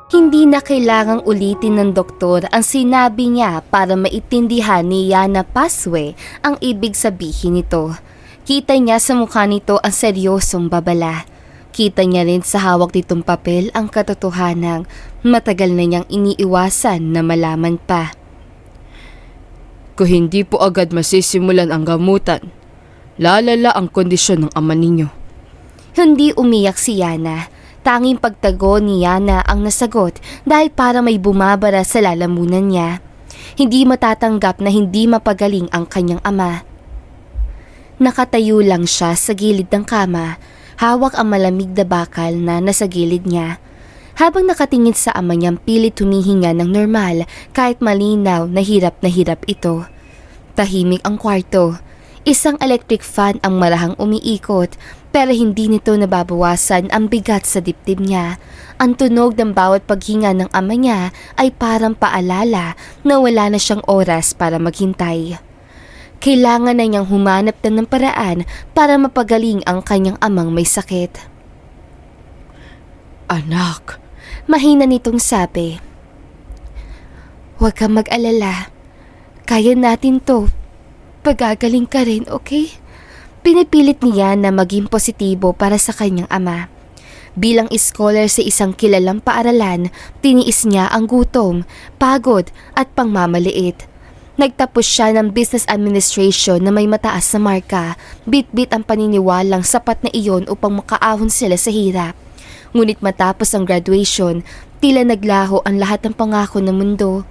Hindi na kailangang ulitin ng doktor ang sinabi niya para maintindihan ni Yana Paswe ang ibig sabihin nito. Kita niya sa mukha nito ang seryosong babala. Kita niya rin sa hawak nitong papel ang katotohanang matagal na niyang iniiwasan na malaman pa. Kung hindi po agad masisimulan ang gamutan, lalala ang kondisyon ng ama ninyo. Hindi umiyak si Yana. Tanging pagtago ni Yana ang nasagot dahil para may bumabara sa lalamunan niya. Hindi matatanggap na hindi mapagaling ang kanyang ama. Nakatayo lang siya sa gilid ng kama, hawak ang malamig na bakal na nasa gilid niya. Habang nakatingin sa ama niyang pilit humihinga ng normal kahit malinaw na hirap ito. Tahimik ang kwarto. Isang electric fan ang marahang umiikot pero hindi nito nababawasan ang bigat sa dibdib niya. Ang tunog ng bawat paghinga ng ama niya ay parang paalala na wala na siyang oras para maghintay. Kailangan na niyang humanap ng paraan para mapagaling ang kanyang amang may sakit. Anak, Mahina nitong sabi. Huwag kang mag-alala. Kaya natin to. Pagagaling ka rin, okay? Pinipilit niya na maging positibo para sa kanyang ama. Bilang scholar sa isang kilalang paaralan, tiniis niya ang gutom, pagod at pangmamaliit. Nagtapos siya ng business administration na may mataas na marka, bit-bit ang paniniwalang sapat na iyon upang makaahon sila sa hirap. Ngunit matapos ang graduation, tila naglaho ang lahat ng pangako ng mundo.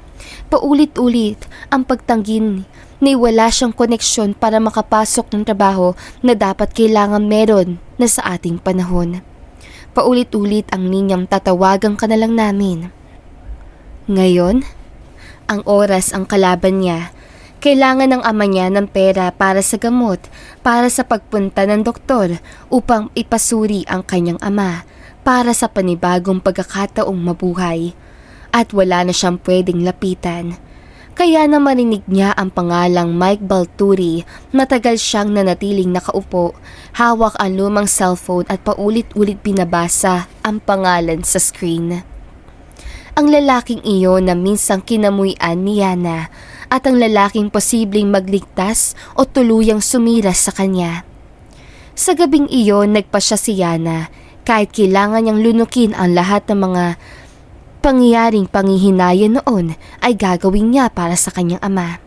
Paulit-ulit ang pagtanggin na wala siyang koneksyon para makapasok ng trabaho na dapat kailangan meron na sa ating panahon. Paulit-ulit ang linyang tatawagan ka na lang namin. Ngayon, ang oras ang kalaban niya. Kailangan ng ama niya ng pera para sa gamot, para sa pagpunta ng doktor upang ipasuri ang kanyang ama, para sa panibagong pagkakataong mabuhay. At wala na siyang pwedeng lapitan. Kaya na marinig niya ang pangalang Mike Balturi, matagal siyang nanatiling nakaupo, hawak ang lumang cellphone at paulit-ulit binabasa ang pangalan sa screen. Ang lalaking iyon na minsang kinamuyan ni Yana at ang lalaking posibleng magligtas o tuluyang sumira sa kanya. Sa gabing iyon nagpa siya si Yana kahit kailangan niyang lunukin ang lahat ng mga pangyayaring panghihinayan noon ay gagawin niya para sa kanyang ama.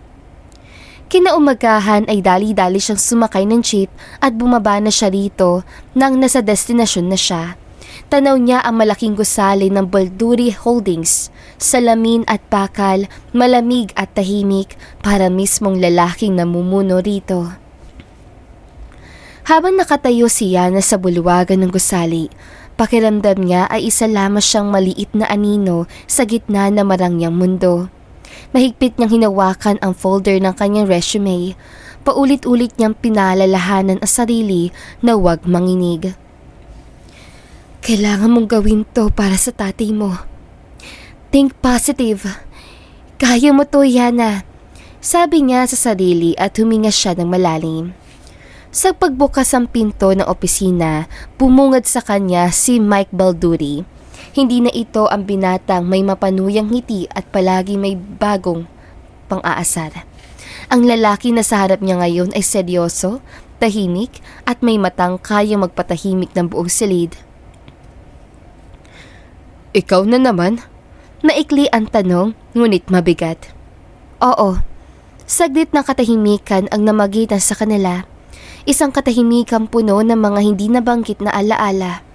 Kinaumagahan ay dali-dali siyang sumakay ng jeep at bumaba na siya rito nang nasa destinasyon na siya. Tanaw niya ang malaking gusali ng Balturi Holdings, salamin at bakal, malamig at tahimik para mismong lalaking namumuno rito. Habang nakatayo si Yana sa bulwagan ng gusali, pakiramdam niya ay isa lamang siyang maliit na anino sa gitna ng marangyang mundo. Mahigpit niyang hinawakan ang folder ng kanyang resume. Paulit-ulit niyang pinaalalahanan ang sarili na huwag manginig. Kailangan mong gawin to para sa tatay mo. Think positive. Kaya mo to, Yana. Sabi niya sa sarili at huminga siya ng malalim. Sa pagbukas ang pinto ng opisina, bumungad sa kanya si Mike Balturi. Hindi na ito ang binatang may mapanuyang ngiti at palagi may bagong pang-aasar. Ang lalaki na sa harap niya ngayon ay seryoso, tahimik at may matang kayang magpatahimik ng buong silid. Ikaw na naman? Maikli ang tanong, ngunit mabigat. Oo, saglit na katahimikan ang namagitan sa kanila. Isang katahimikan puno ng mga hindi nabanggit na alaala.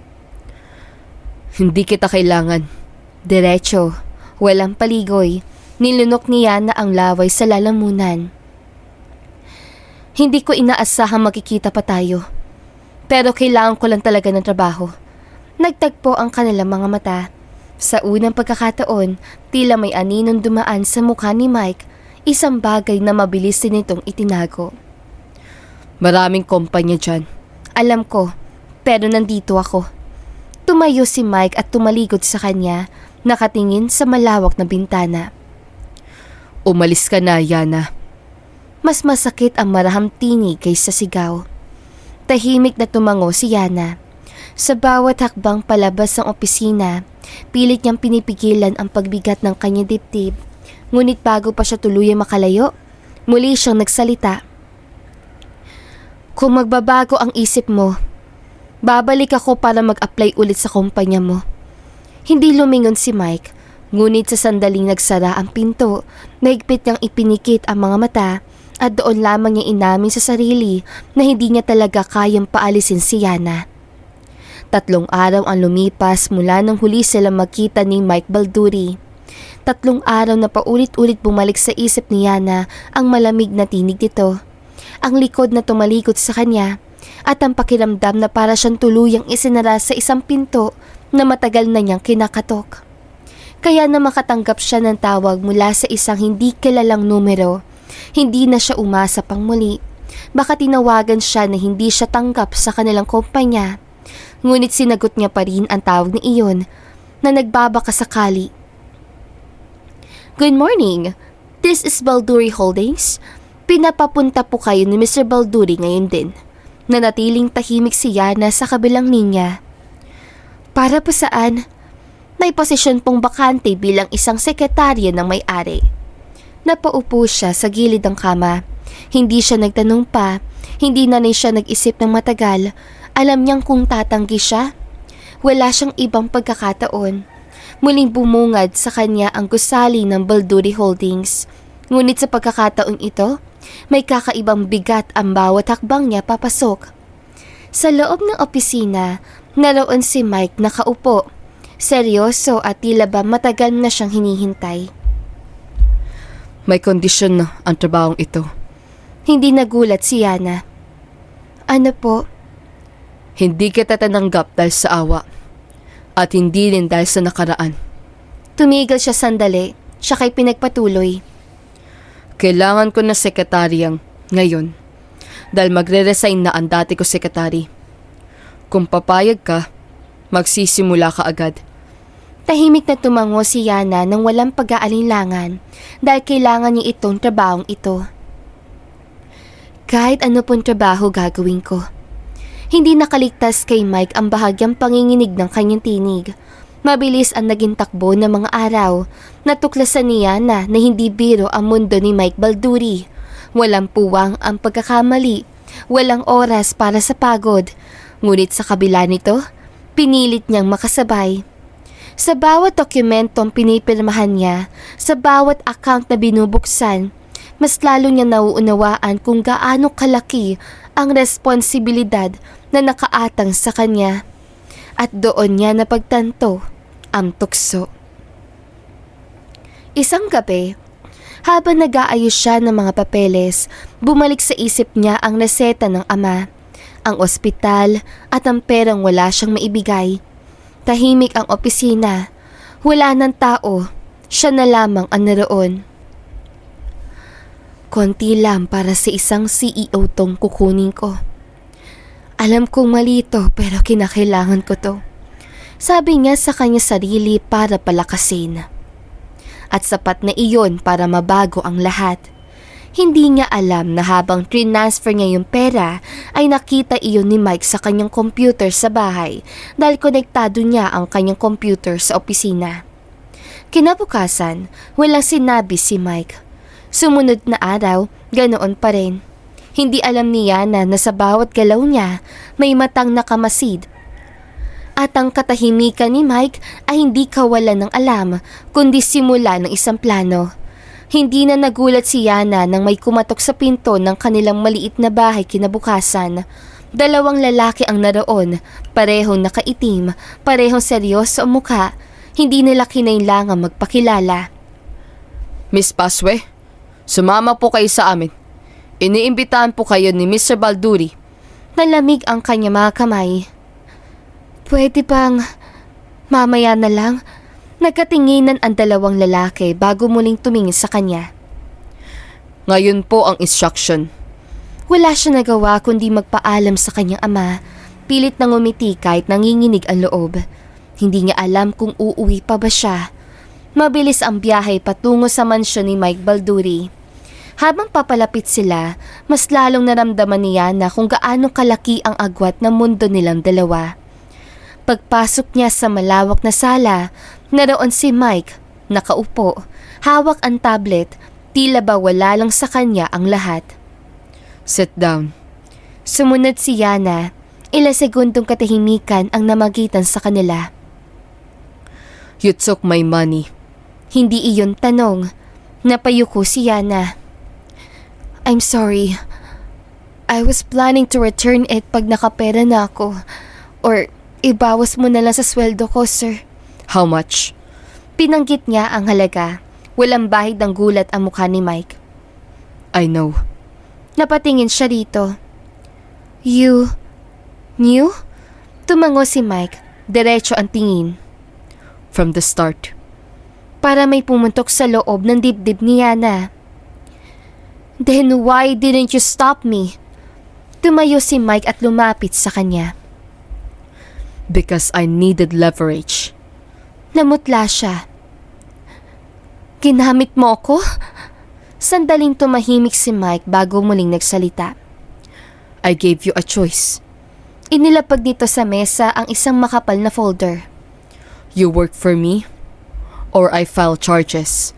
Hindi kita kailangan. Diretso, walang paligoy, nilunok niya na ang laway sa lalamunan. Hindi ko inaasahang makikita pa tayo. Pero kailangan ko lang talaga ng trabaho. Nagtagpo ang kanilang mga mata. Sa unang pagkakataon, tila may aninong dumaan sa mukha ni Mike, isang bagay na mabilis din itong itinago. Maraming kumpanya dyan. Alam ko, pero nandito ako. Tumayo si Mike at tumalikod sa kanya, nakatingin sa malawak na bintana. Umalis ka na, Yana. Mas masakit ang marahang tinig kaysa sigaw. Tahimik na tumango si Yana. Sa bawat hakbang palabas ng opisina, Pilit niyang pinipigilan ang pagbigat ng kanyang dibdib. Ngunit bago pa siya tuluyang makalayo, muli siyang nagsalita. Kung magbabago ang isip mo, babalik ako para mag-apply ulit sa kumpanya mo. Hindi lumingon si Mike, ngunit sa sandaling nagsara ang pinto, mahigpit niyang ipinikit ang mga mata at doon lamang niya inamin sa sarili na hindi niya talaga kayang paalisin si Yana. 3 araw ang lumipas mula nang huli sila magkita ni Mike Balduri. 3 araw na paulit-ulit bumalik sa isip ni Yana ang malamig na tinig nito, ang likod na tumalikod sa kanya, at ang pakiramdam na para siyang tuluyang isinara sa isang pinto na matagal na niyang kinakatok. Kaya na makatanggap siya ng tawag mula sa isang hindi kilalang numero, hindi na siya umasa pang muli. Baka tinawagan siya na hindi siya tanggap sa kanilang kumpanya. Ngunit sinagot niya pa rin ang tawag ni iyon na nagbabaka sakali. Good morning. This is Balduri Holdings. Pinapapunta po kayo ni Mr. Balduri ngayon din. Nanatiling tahimik si Yana sa kabilang linya. Para po saan? May posisyon pong bakante bilang isang sekretarya ng may-ari. Napaupo siya sa gilid ng kama. Hindi siya nagtanong pa. Hindi na siya nag-isip ng matagal. Alam niyang kung tatanggi siya, wala siyang ibang pagkakataon. Muling bumungad sa kanya ang gusali ng Balduri Holdings. Ngunit sa pagkakataong ito, may kakaibang bigat ang bawat hakbang niya papasok. Sa loob ng opisina, naroon si Mike nakaupo. Seryoso at tila ba matagal na siyang hinihintay. May kondisyon na ang trabahong ito. Hindi nagulat si Yana. Ano po? Hindi kita tananggap dahil sa awa. At hindi rin dahil sa nakaraan. Tumigil siya sandali, siya'y pinagpatuloy. Kailangan ko na sekretaryang ngayon. Dahil magre-resign na ang dati ko sekretary. Kung papayag ka, magsisimula ka agad. Tahimik na tumango si Yana nang walang pag-aalinlangan dahil kailangan niya itong trabahong ito. Kahit ano pong trabaho gagawin ko. Hindi nakaligtas kay Mike ang bahagyang panginginig ng kanyang tinig. Mabilis ang naging takbo ng mga araw. Natuklasan ni Yana na hindi biro ang mundo ni Mike Balduri. Walang puwang ang pagkakamali. Walang oras para sa pagod. Ngunit sa kabila nito, pinilit niyang makasabay. Sa bawat dokumentong pinipirmahan niya, sa bawat account na binubuksan, mas lalo niya nauunawaan kung gaano kalaki ang responsibilidad na nakaatang sa kanya. At doon niya napagtanto ang tukso. Isang gabi, habang nag-aayos siya ng mga papeles, bumalik sa isip niya ang reseta ng ama, ang ospital at ang perang wala siyang maibigay. Tahimik ang opisina. Wala ng tao. Siya na lamang ang naroon. Konti lang para sa isang CEO tong kukunin ko. Alam kong mali ito pero kinakailangan ko to. Sabi niya sa kanya sarili para palakasin. At sapat na iyon para mabago ang lahat. Hindi niya alam na habang transfer niya yung pera ay nakita iyon ni Mike sa kanyang computer sa bahay dahil konektado niya ang kanyang computer sa opisina. Kinabukasan, walang sinabi si Mike. Sumunod na araw, ganoon pa rin. Hindi alam ni Yana na sa bawat galaw niya may matang nakamasid. At ang katahimikan ni Mike ay hindi kawalan ng alam kundi simula ng isang plano. Hindi na nagulat si Yana nang may kumatok sa pinto ng kanilang maliit na bahay kinabukasan. 2 lalaki ang naroon, parehong nakaitim, parehong seryoso ang mukha. Hindi nila kinailangan magpakilala. Miss Paswe, sumama po kayo sa amin. Iniimbitahan po kayo ni Mr. Balduri. Nalamig ang kanya mga kamay. Pwede bang mamaya na lang? Nagkatinginan ang 2 lalaki bago muling tumingin sa kanya. Ngayon po ang instruction. Wala siya nagawa kundi magpaalam sa kanyang ama. Pilit na ngumiti kahit nanginginig ang loob. Hindi niya alam kung uuwi pa ba siya. Mabilis ang biyahe patungo sa mansyon ni Mike Balduri. Habang papalapit sila, mas lalong naramdaman niya na kung gaano kalaki ang agwat ng mundo nilang dalawa. Pagpasok niya sa malawak na sala, naroon si Mike, nakaupo, hawak ang tablet, tila ba wala lang sa kanya ang lahat. Sit down. Sumunod si Yana, ilang segundong katahimikan ang namagitan sa kanila. You took my money. Hindi iyon tanong, napayuko si Yana. I'm sorry. I was planning to return it pag nakapera na ako. Or ibawas mo na lang sa sweldo ko, sir. How much? Pinanggit niya ang halaga. Walang bahid ng gulat ang mukha ni Mike. I know. Napatingin siya rito. You knew? Tumango si Mike. Diretso ang tingin. From the start. Para may pumuntok sa loob ng dibdib ni Yana. Then why didn't you stop me? Tumayo si Mike at lumapit sa kanya. Because I needed leverage. Namutla siya. Ginamit mo ako? Sandaling tumahimik si Mike bago muling nagsalita. I gave you a choice. Inilapag nito sa mesa ang isang makapal na folder. You work for me, or I file charges.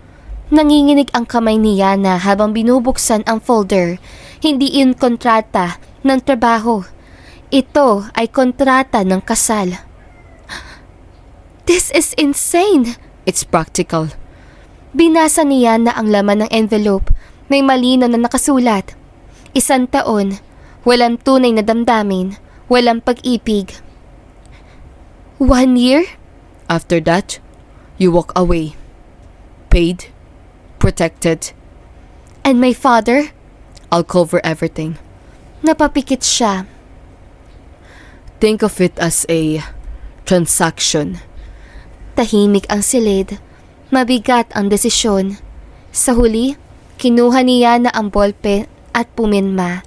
Nanginginig ang kamay ni Yana habang binubuksan ang folder. Hindi iyon kontrata ng trabaho. Ito ay kontrata ng kasal. This is insane! It's practical. Binasa ni Yana ang laman ng envelope. May malinaw na nakasulat. 1 taon, walang tunay na damdamin, walang pag-ibig. 1 year? After that, you walk away. Paid, protected. And my father? I'll cover everything. Napapikit siya. Think of it as a transaction. Tahimik ang silid. Mabigat ang desisyon. Sa huli, kinuha ni Yana ang ballpen at pumirma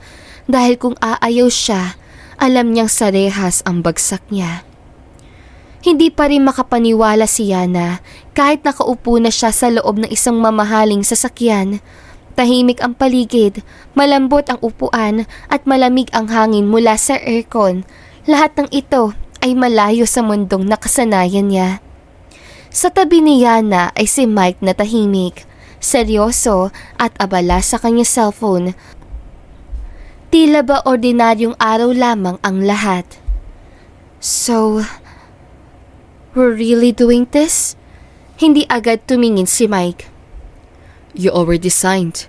dahil kung aayaw siya, alam niyang sa rehas ang bagsak niya. Hindi pa rin makapaniwala si Yana kahit nakaupo na siya sa loob ng isang mamahaling sasakyan. Tahimik ang paligid, malambot ang upuan at malamig ang hangin mula sa aircon. Lahat ng ito ay malayo sa mundong nakasanayan niya. Sa tabi ni Yana ay si Mike na tahimik, seryoso at abala sa kanyang cellphone. Tila ba ordinaryong araw lamang ang lahat. So, we're really doing this? Hindi agad tumingin si Mike. You already signed.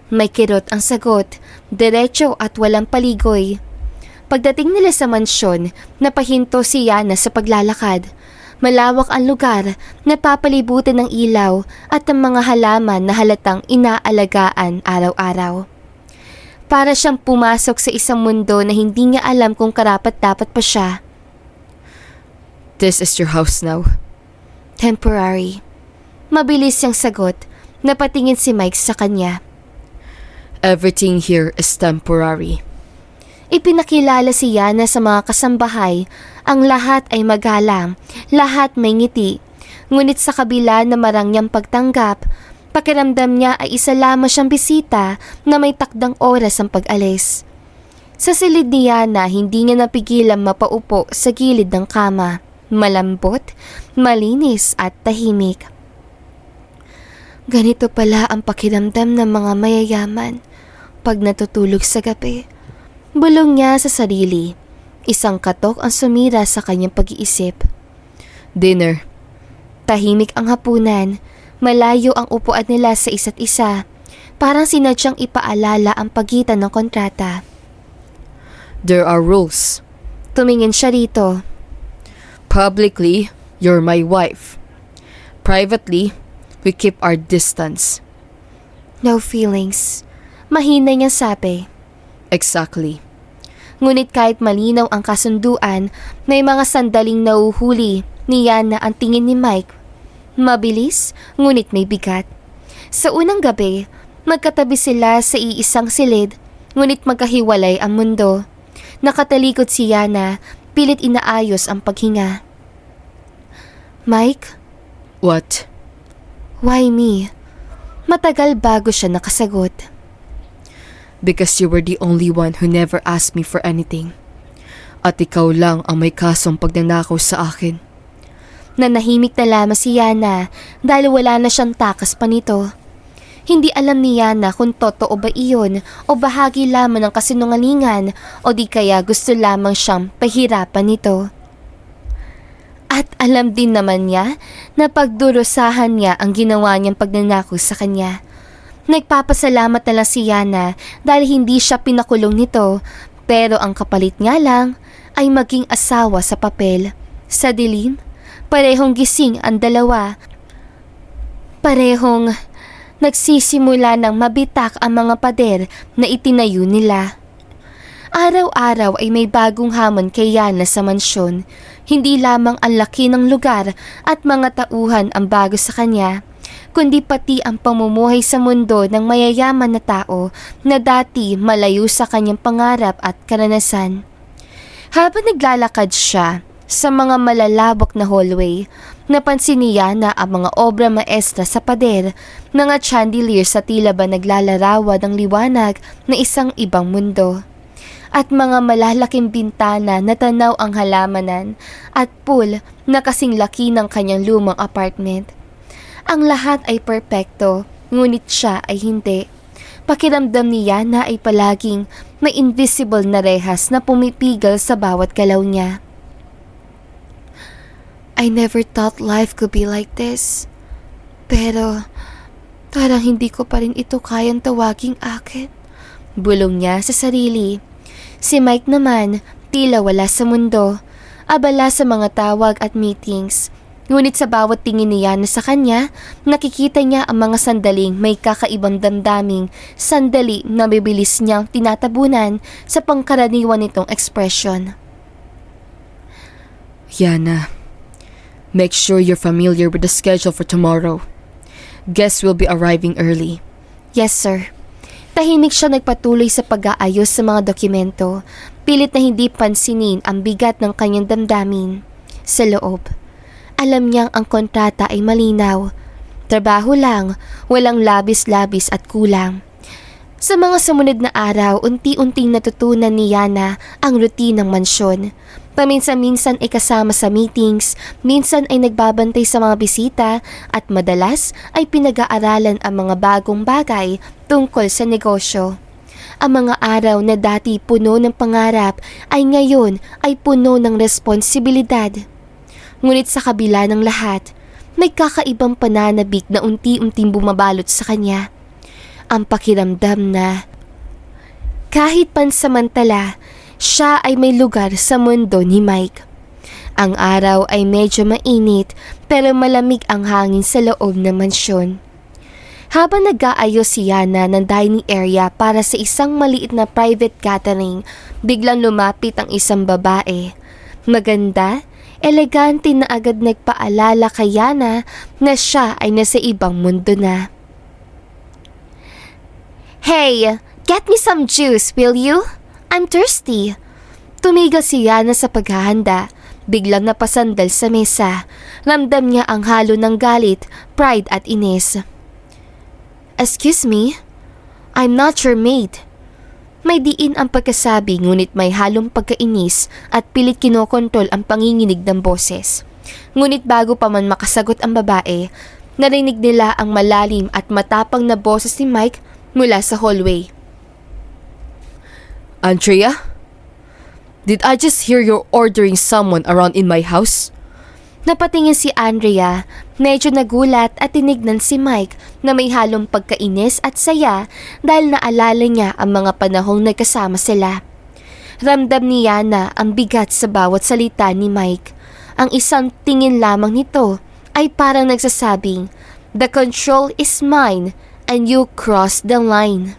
May kirot ang sagot, diretso at walang paligoy. Pagdating nila sa mansyon, napahinto si Yana sa paglalakad. Malawak ang lugar, napapalibutan ng ilaw at ang mga halaman na halatang inaalagaan araw-araw. Para siyang pumasok sa isang mundo na hindi niya alam kung karapat-dapat pa siya. This is your house now. Temporary. Mabilis siyang sagot. Napatingin si Mike sa kanya. Everything here is temporary. Ipinakilala si Yana sa mga kasambahay. Ang lahat ay magalang, lahat may ngiti. Ngunit sa kabila na marangyang pagtanggap, pakiramdam niya ay isa lamang siyang bisita na may takdang oras ang pag-alis. Sa silid ni Yana, hindi niya napigilang mapaupo sa gilid ng kama. Malambot, malinis at tahimik. Ganito pala ang pakiramdam ng mga mayayaman pag natutulog sa gabi. Bulong niya sa sarili. Isang katok ang sumira sa kanyang pag-iisip. Dinner. Tahimik ang hapunan. Malayo ang upuan nila sa isa't isa. Parang sinadyang ipaalala ang pagitan ng kontrata. There are rules. Tumingin siya rito. Publicly, you're my wife. Privately, we keep our distance. No feelings. Mahina niyang sabi. Exactly. Ngunit kahit malinaw ang kasunduan, may mga sandaling nauhuli ni Yana ang tingin ni Mike. Mabilis, ngunit may bigat. Sa unang gabi, magkatabi sila sa iisang silid, ngunit magkahiwalay ang mundo. Nakatalikod si Yana, pilit inaayos ang paghinga. Mike? What? Why me? Matagal bago siya nakasagot. Because you were the only one who never asked me for anything. At ikaw lang ang may kasong pagnanakaw sa akin. Nanahimik na lamang si Yana dahil wala na siyang takas pa nito. Hindi alam ni Yana kung totoo ba iyon o bahagi lamang ng kasinungalingan o di kaya gusto lamang siyang pahirapan nito. At alam din naman niya na pagdurusahan niya ang ginawa niyang pagnanakaw sa kanya. Nagpapasalamat na lang si Yana dahil hindi siya pinakulong nito, pero ang kapalit nga lang ay maging asawa sa papel. Sa dilim, parehong gising ang dalawa. Parehong nagsisimula ng mabitak ang mga pader na itinayo nila. Araw-araw ay may bagong hamon kay Yana sa mansyon. Hindi lamang ang laki ng lugar at mga tauhan ang bago sa kanya, kundi pati ang pamumuhay sa mundo ng mayayaman na tao na dati malayo sa kanyang pangarap at karanasan. Habang naglalakad siya sa mga malalabok na hallway, napansin ni Yana ang mga obra maestra sa pader, mga chandelier sa tila ba naglalarawan ng liwanag na isang ibang mundo, at mga malalaking bintana na tanaw ang halamanan at pool na kasing laki ng kanyang lumang apartment. Ang lahat ay perpekto, ngunit siya ay hindi. Pakiramdam ni Yana ay palaging may invisible na rehas na pumipigil sa bawat galaw niya. I never thought life could be like this. Pero parang hindi ko pa rin ito kayang tawaging akin. Bulong niya sa sarili. Si Mike naman, tila wala sa mundo. Abala sa mga tawag at meetings. Ngunit sa bawat tingin ni Yana sa kanya, nakikita niya ang mga sandaling may kakaibang damdaming, sandali na bibilis niyang tinatabunan sa pangkaraniwan nitong ekspresyon. Yana, make sure you're familiar with the schedule for tomorrow. Guests will be arriving early. Yes, sir. Tahimik siya nagpatuloy sa pag-aayos sa mga dokumento, pilit na hindi pansinin ang bigat ng kanyang damdamin. Sa loob, alam niyang ang kontrata ay malinaw. Trabaho lang, walang labis-labis at kulang. Sa mga sumunod na araw, unti-unting natutunan ni Yana ang routine ng mansyon. Paminsan-minsan ay kasama sa meetings, minsan ay nagbabantay sa mga bisita, at madalas ay pinag-aaralan ang mga bagong bagay tungkol sa negosyo. Ang mga araw na dati puno ng pangarap ay ngayon ay puno ng responsibilidad. Ngunit sa kabila ng lahat, may kakaibang pananabik na unti-unting bumabalot sa kanya. Ang pakiramdam na kahit pansamantala, siya ay may lugar sa mundo ni Mike. Ang araw ay medyo mainit pero malamig ang hangin sa loob ng mansyon. Habang nag-aayos si Yana ng dining area para sa isang maliit na private gathering, biglang lumapit ang isang babae. Maganda, elegante na agad nagpaalala kay Yana na siya ay nasa ibang mundo na. Hey, get me some juice, will you? I'm thirsty. Tumigil si Yana sa paghahanda. Biglang napasandal sa mesa. Ramdam niya ang halo ng galit, pride at inis. Excuse me? I'm not your maid. May diin ang pagkasabi ngunit may halong pagkainis at pilit kinokontrol ang panginginig ng boses. Ngunit bago pa man makasagot ang babae, narinig nila ang malalim at matapang na boses ni Mike mula sa hallway. Andrea? Did I just hear you're ordering someone around in my house? Napatingin si Andrea, medyo nagulat at tinignan si Mike na may halong pagkainis at saya dahil naalala niya ang mga panahong nagkasama sila. Ramdam ni Yana ang bigat sa bawat salita ni Mike. Ang isang tingin lamang nito ay parang nagsasabing, "The control is mine and you crossed the line."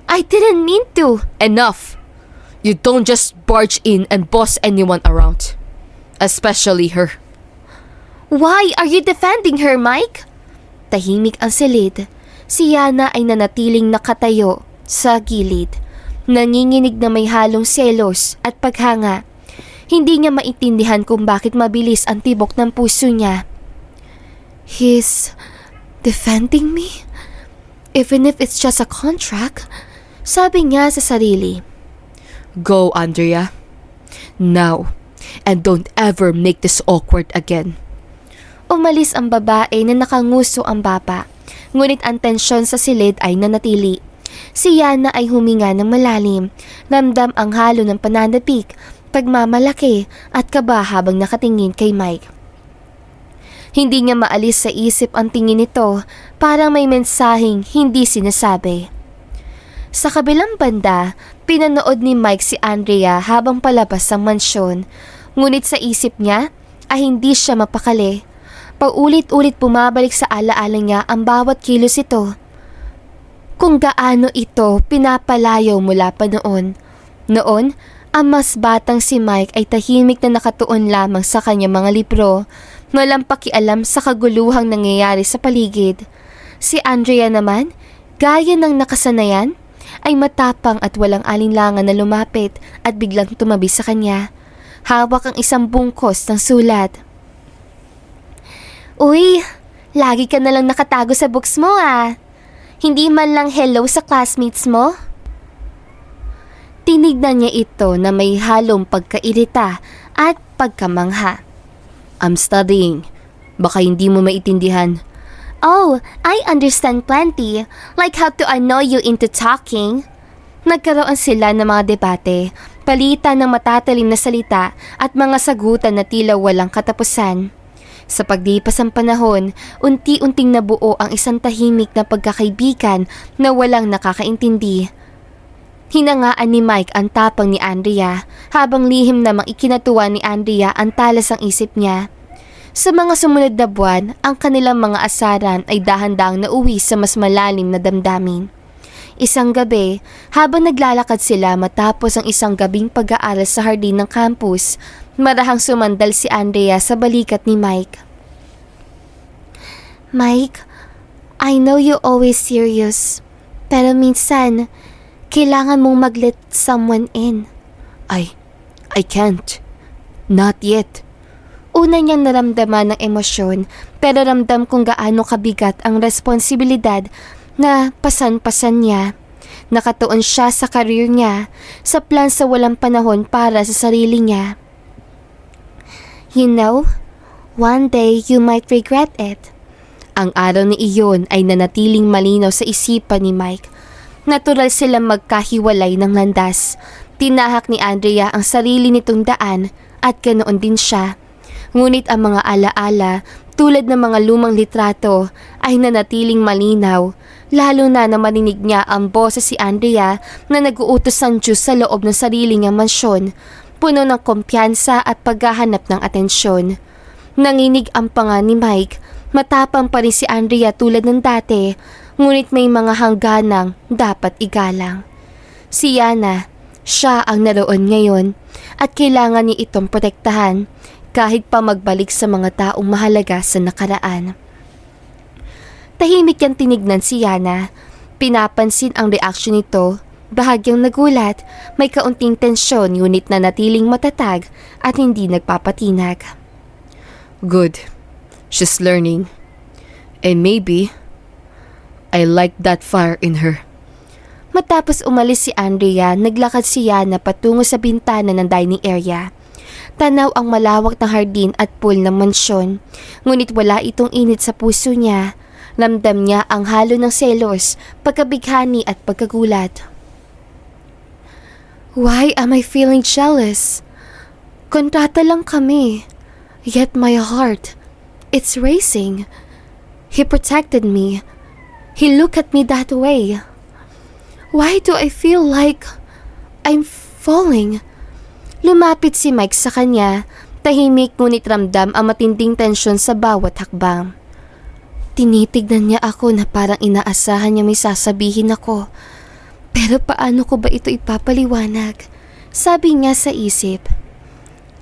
I didn't mean to. Enough! You don't just barge in and boss anyone around. Especially her. Why are you defending her, Mike? Tahimik ang silid. Si Yana ay nanatiling nakatayo sa gilid. Nanginginig na may halong selos at paghanga. Hindi niya maintindihan kung bakit mabilis ang tibok ng puso niya. He's defending me? Even if it's just a contract? Sabi niya sa sarili. Go, Andrea. Now. And don't ever make this awkward again. Umalis ang babae na nakanguso ang baba. Ngunit ang tensyon sa silid ay nanatili. Si Yana ay huminga ng malalim. Ramdam ang halo ng pananapik, pagmamalaki at kaba habang nakatingin kay Mike. Hindi niya maalis sa isip ang tingin nito, parang may mensaheng hindi sinasabi. Sa kabilang banda, pinanood ni Mike si Andrea habang palabas ng mansyon. Ngunit sa isip niya ay hindi siya mapakali. Paulit-ulit bumabalik sa alaala niya ang bawat kilos ito. Kung gaano ito pinapalayaw mula pa noon. Noon, ang mas batang si Mike ay tahimik na nakatuon lamang sa kanyang mga libro, walang pakialam sa kaguluhang nangyayari sa paligid. Si Andrea naman, gaya ng nakasanayan, ay matapang at walang alinlangan na lumapit at biglang tumabi sa kanya. Hawak ang isang bungkos ng sulat. Uy, lagi ka nalang nakatago sa books mo ah. Hindi man lang hello sa classmates mo? Tinignan niya ito na may halong pagkairita at pagkamangha. I'm studying. Baka hindi mo maintindihan. Oh, I understand plenty. Like how to annoy you into talking. Nagkaroon sila ng mga debate, palitan ng matatalim na salita at mga sagutan na tila walang katapusan. Sa paglipas ng panahon, unti-unting nabuo ang isang tahimik na pagkakaibigan na walang nakakaintindi. Hinangaan ni Mike ang tapang ni Andrea, habang lihim namang ikinatuwa ni Andrea ang talas ng isip niya. Sa mga sumunod na buwan, ang kanilang mga asaran ay dahan-dahang nauwi sa mas malalim na damdamin. Isang gabi, habang naglalakad sila matapos ang isang gabing pag-aaral sa hardin ng campus, marahang sumandal si Andrea sa balikat ni Mike. Mike, I know you're always serious, pero minsan, kailangan mong mag-let someone in. I can't. Not yet. Una niyang naramdaman ng emosyon, pero ramdam kung gaano kabigat ang responsibilidad na pasan-pasan niya. Nakatuon siya sa career niya, sa plan sa walang panahon para sa sarili niya. You know, one day you might regret it. Ang araw ni iyon ay nanatiling malinaw sa isipan ni Mike. Natural silang magkahiwalay ng landas. Tinahak ni Andrea ang sarili nitong daan at ganoon din siya. Ngunit ang mga alaala, tulad ng mga lumang litrato, ay nanatiling malinaw, lalo na marinig niya ang boses si Andrea na nag-uutos ng Diyos sa loob ng sarili niyang mansyon, puno ng kumpiyansa at paghahanap ng atensyon. Nanginig ang panga ni Mike, matapang pa rin si Andrea tulad ng dati, ngunit may mga hangganang dapat igalang. Si Yana, siya ang naroon ngayon at kailangan niya itong protektahan, kahit pa magbalik sa mga taong mahalaga sa nakaraan. Tahimik niyang tinignan si Yana. Pinapansin ang reaksyon nito, bahagyang nagulat, may kaunting tensyon ngunit nanatiling matatag at hindi nagpapatinag. Good. She's learning. And maybe, I like that fire in her. Matapos umalis si Andrea, naglakad si Yana patungo sa bintana ng dining area. Tanaw ang malawak na hardin at pool ng mansyon, ngunit wala itong init sa puso niya. Ramdam niya ang halo ng selos, pagkabighani at pagkagulat. Why am I feeling jealous? Kontrata lang kami, yet my heart, it's racing. He protected me. He looked at me that way. Why do I feel like I'm falling? Lumapit si Mike sa kanya, tahimik ngunit ramdam ang matinding tensyon sa bawat hakbang. Tinitignan niya ako na parang inaasahan niya may sasabihin ako. Pero paano ko ba ito ipapaliwanag? Sabi niya sa isip.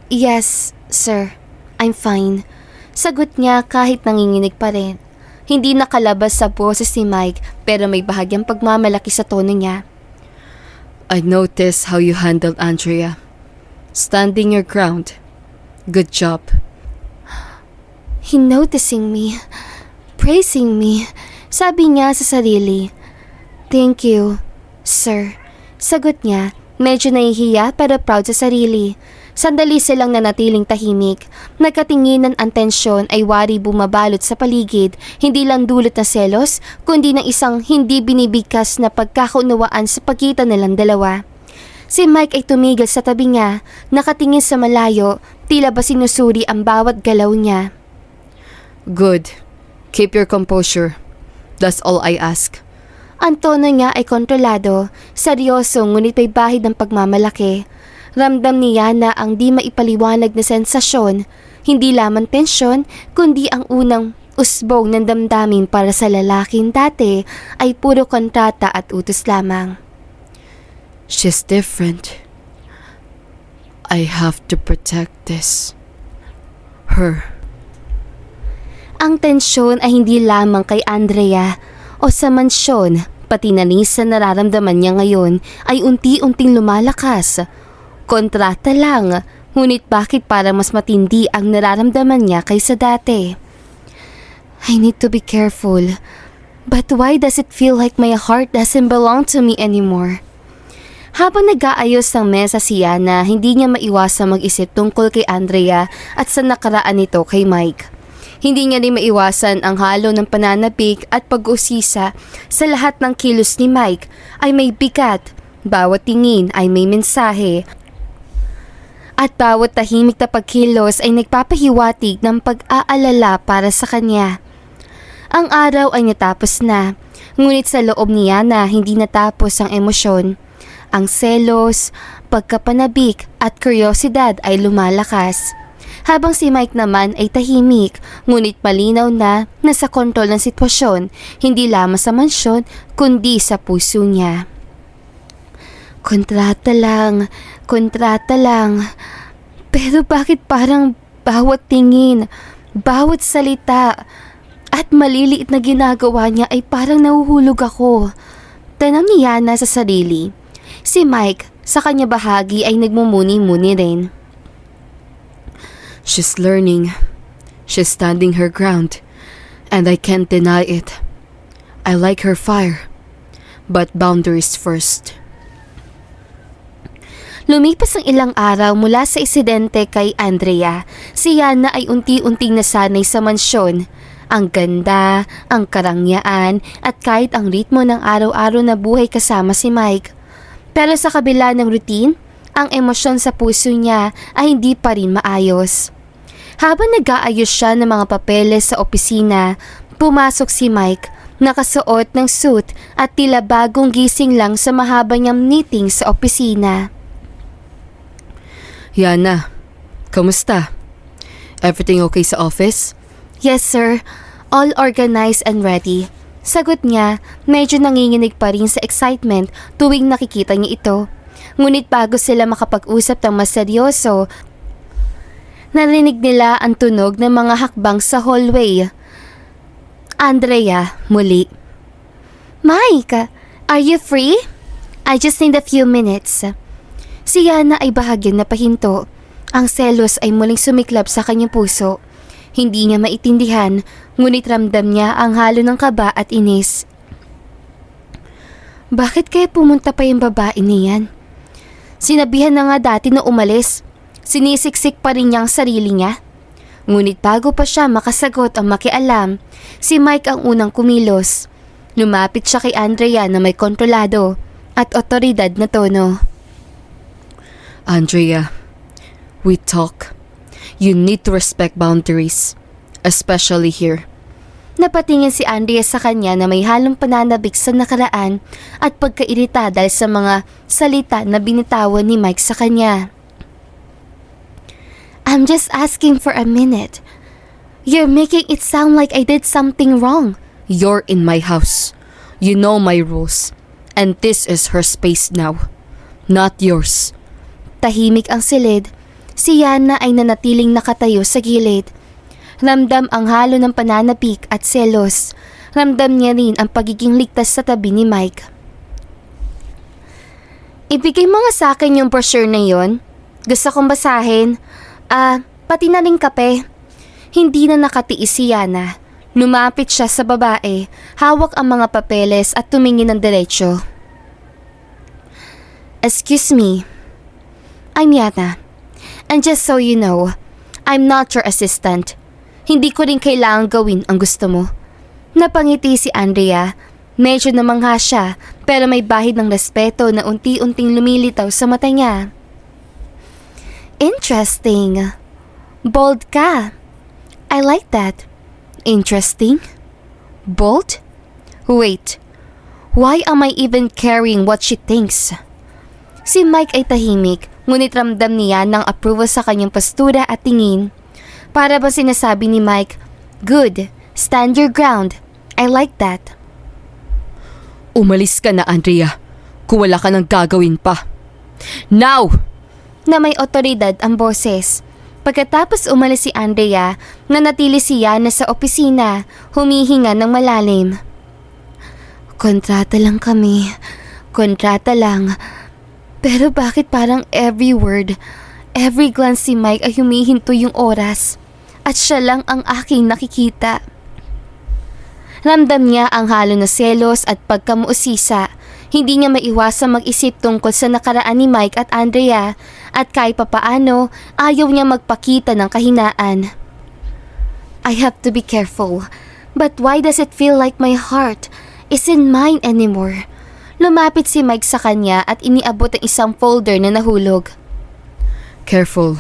Yes, sir. I'm fine. Sagot niya kahit nanginginig pa rin. Hindi nakalabas sa boses ni Mike pero may bahagyang pagmamalaki sa tono niya. I noticed how you handled Andrea. Standing your ground. Good job. He noticing me, praising me. Sabi niya sa sarili. Thank you, sir. Sagot niya, Medyo nahihiya pero proud sa sarili. Sandali silang nanatiling tahimik. Nagkatinginan ang tensyon ay wari bumabalot sa paligid, hindi lang dulot na selos, kundi ng isang hindi binibigkas na pagkakaunawaan sa pagitan nilang dalawa. Si Mike ay tumigil sa tabi niya, nakatingin sa malayo, tila ba sinusuri ang bawat galaw niya. Good. Keep your composure. That's all I ask. Ang tono niya ay kontrolado, seryoso ngunit may bahid ng pagmamalaki. Ramdam ni Yana ang di maipaliwanag na sensasyon, hindi lamang tensyon, kundi ang unang usbong ng damdamin para sa lalaking dati ay puro kontrata at utos lamang. She's different. I have to protect this. Her. Ang tensyon ay hindi lamang kay Andrea o sa mansyon, pati na rin sa nararamdaman niya ngayon ay unti-unting lumalakas. Kontrata lang, ngunit bakit para mas matindi ang nararamdaman niya kaysa dati? I need to be careful, but why does it feel like my heart doesn't belong to me anymore? Habang nag-aayos ng mesa si Yana, hindi niya maiwasang mag-isip tungkol kay Andrea at sa nakaraan nito kay Mike. Hindi niya rin maiwasan ang halo ng pananabik at pag-usisa sa lahat ng kilos ni Mike ay may bigat, bawat tingin ay may mensahe. At bawat tahimik na pagkilos ay nagpapahiwatig ng pag-aalala para sa kanya. Ang araw ay natapos na, ngunit sa loob niya na hindi natapos ang emosyon. Ang selos, pagkapanabik at kuryosidad ay lumalakas. Habang si Mike naman ay tahimik, ngunit malinaw na nasa kontrol ng sitwasyon, hindi lamang sa mansyon kundi sa puso niya. Kontrata lang. Pero bakit parang bawat tingin, bawat salita, at maliliit na ginagawa niya ay parang nahuhulog ako? Tanong ni Yana sa sarili. Si Mike, sa kanya bahagi ay nagmumuni-muni rin. She's learning. She's standing her ground. And I can't deny it. I like her fire. But boundaries first. Lumipas ang ilang araw mula sa insidente kay Andrea, si Yana ay unti-unting nasanay sa mansyon. Ang ganda, ang karangyaan, at kahit ang ritmo ng araw-araw na buhay kasama si Mike. Pero sa kabila ng routine, ang emosyon sa puso niya ay hindi pa rin maayos. Habang nag-aayos siya ng mga papeles sa opisina, pumasok si Mike, nakasuot ng suit at tila bagong gising lang sa mahaba niyang meeting sa opisina. Yana, kamusta? Everything okay sa office? Yes sir, all organized and ready. Sagot niya, medyo nanginginig pa rin sa excitement tuwing nakikita niya ito. Ngunit bago sila makapag-usap ng mas seryoso, narinig nila ang tunog ng mga hakbang sa hallway. Andrea, muli. Mike, are you free? I just need a few minutes. Si Yana ay bahagyang napahinto. Ang selos ay muling sumiklab sa kanyang puso. Hindi niya maitindihan, ngunit ramdam niya ang halo ng kaba at inis. Bakit kaya pumunta pa yung babae niyan? Sinabihan na nga dati na umalis. Sinisiksik pa rin niya ang sarili niya. Ngunit bago pa siya makasagot ang makialam, si Mike ang unang kumilos. Lumapit siya kay Andrea na may kontrolado at otoridad na tono. Andrea, we talk. You need to respect boundaries, especially here. Napatingin si Andrea sa kanya na may halong pananabik sa nakaraan at pagkairita dahil sa mga salita na binitawan ni Mike sa kanya. I'm just asking for a minute. You're making it sound like I did something wrong. You're in my house. You know my rules. And this is her space now, not yours. Tahimik ang silid. Si Yana ay nanatiling nakatayo sa gilid. Ramdam ang halo ng pananabik at selos. Ramdam niya rin ang pagiging ligtas sa tabi ni Mike. Ibigay mo nga sa akin yung brochure na yon. Gusto kong basahin. Pati na rin kape. Hindi na nakatiis si Yana. Lumapit siya sa babae, hawak ang mga papeles at tumingin ng diretsyo. Excuse me. I'm Yana. And just so you know, I'm not your assistant. Hindi ko rin kailangang gawin ang gusto mo. Napangiti si Andrea. Medyo namangha siya pero may bahid ng respeto na unti-unting lumilitaw sa mata niya. Interesting. Bold ka. I like that. Interesting? Bold? Wait. Why am I even caring what she thinks? Si Mike ay tahimik, ngunit ramdam niya ng approval sa kanyang postura at tingin. Para ba sinasabi ni Mike, "Good, stand your ground. I like that." Umalis ka na, Andrea. Kung wala ka nang gagawin pa. Now! Na may otoridad ang boses. Pagkatapos umalis si Andrea, nanatili si Yana sa opisina, humihinga ng malalim. Kontrata lang kami. Kontrata lang. Pero bakit parang every word, every glance si Mike ay humihinto yung oras at siya lang ang aking nakikita. Ramdam niya ang halo na selos at pagkamuusisa. Hindi niya maiwasang mag-isip tungkol sa nakaraan ni Mike at Andrea at kahit papaano ayaw niya magpakita ng kahinaan. I have to be careful, but why does it feel like my heart isn't mine anymore? Lumapit si Mike sa kanya at iniabot ang isang folder na nahulog. Careful.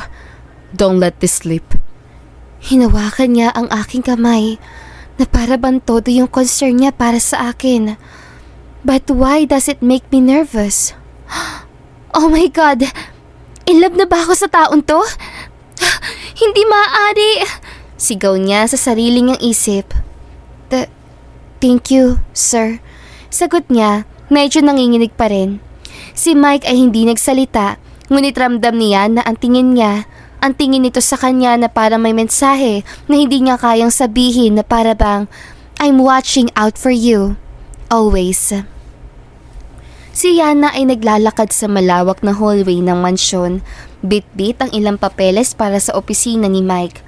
Don't let this slip. Hinawakan niya ang aking kamay na para bang todo yung concern niya para sa akin. But why does it make me nervous? Oh my God! In love na ba ako sa taon to? Hindi maaari! Sigaw niya sa sarili niyang isip. Thank you, sir. Sagot niya, medyo nanginginig pa rin. Si Mike ay hindi nagsalita, ngunit ramdam niya na ang tingin nito sa kanya na parang may mensahe na hindi niya kayang sabihin na para bang, "I'm watching out for you. Always." Si Yana ay naglalakad sa malawak na hallway ng mansyon. Bit-bit ang ilang papeles para sa opisina ni Mike.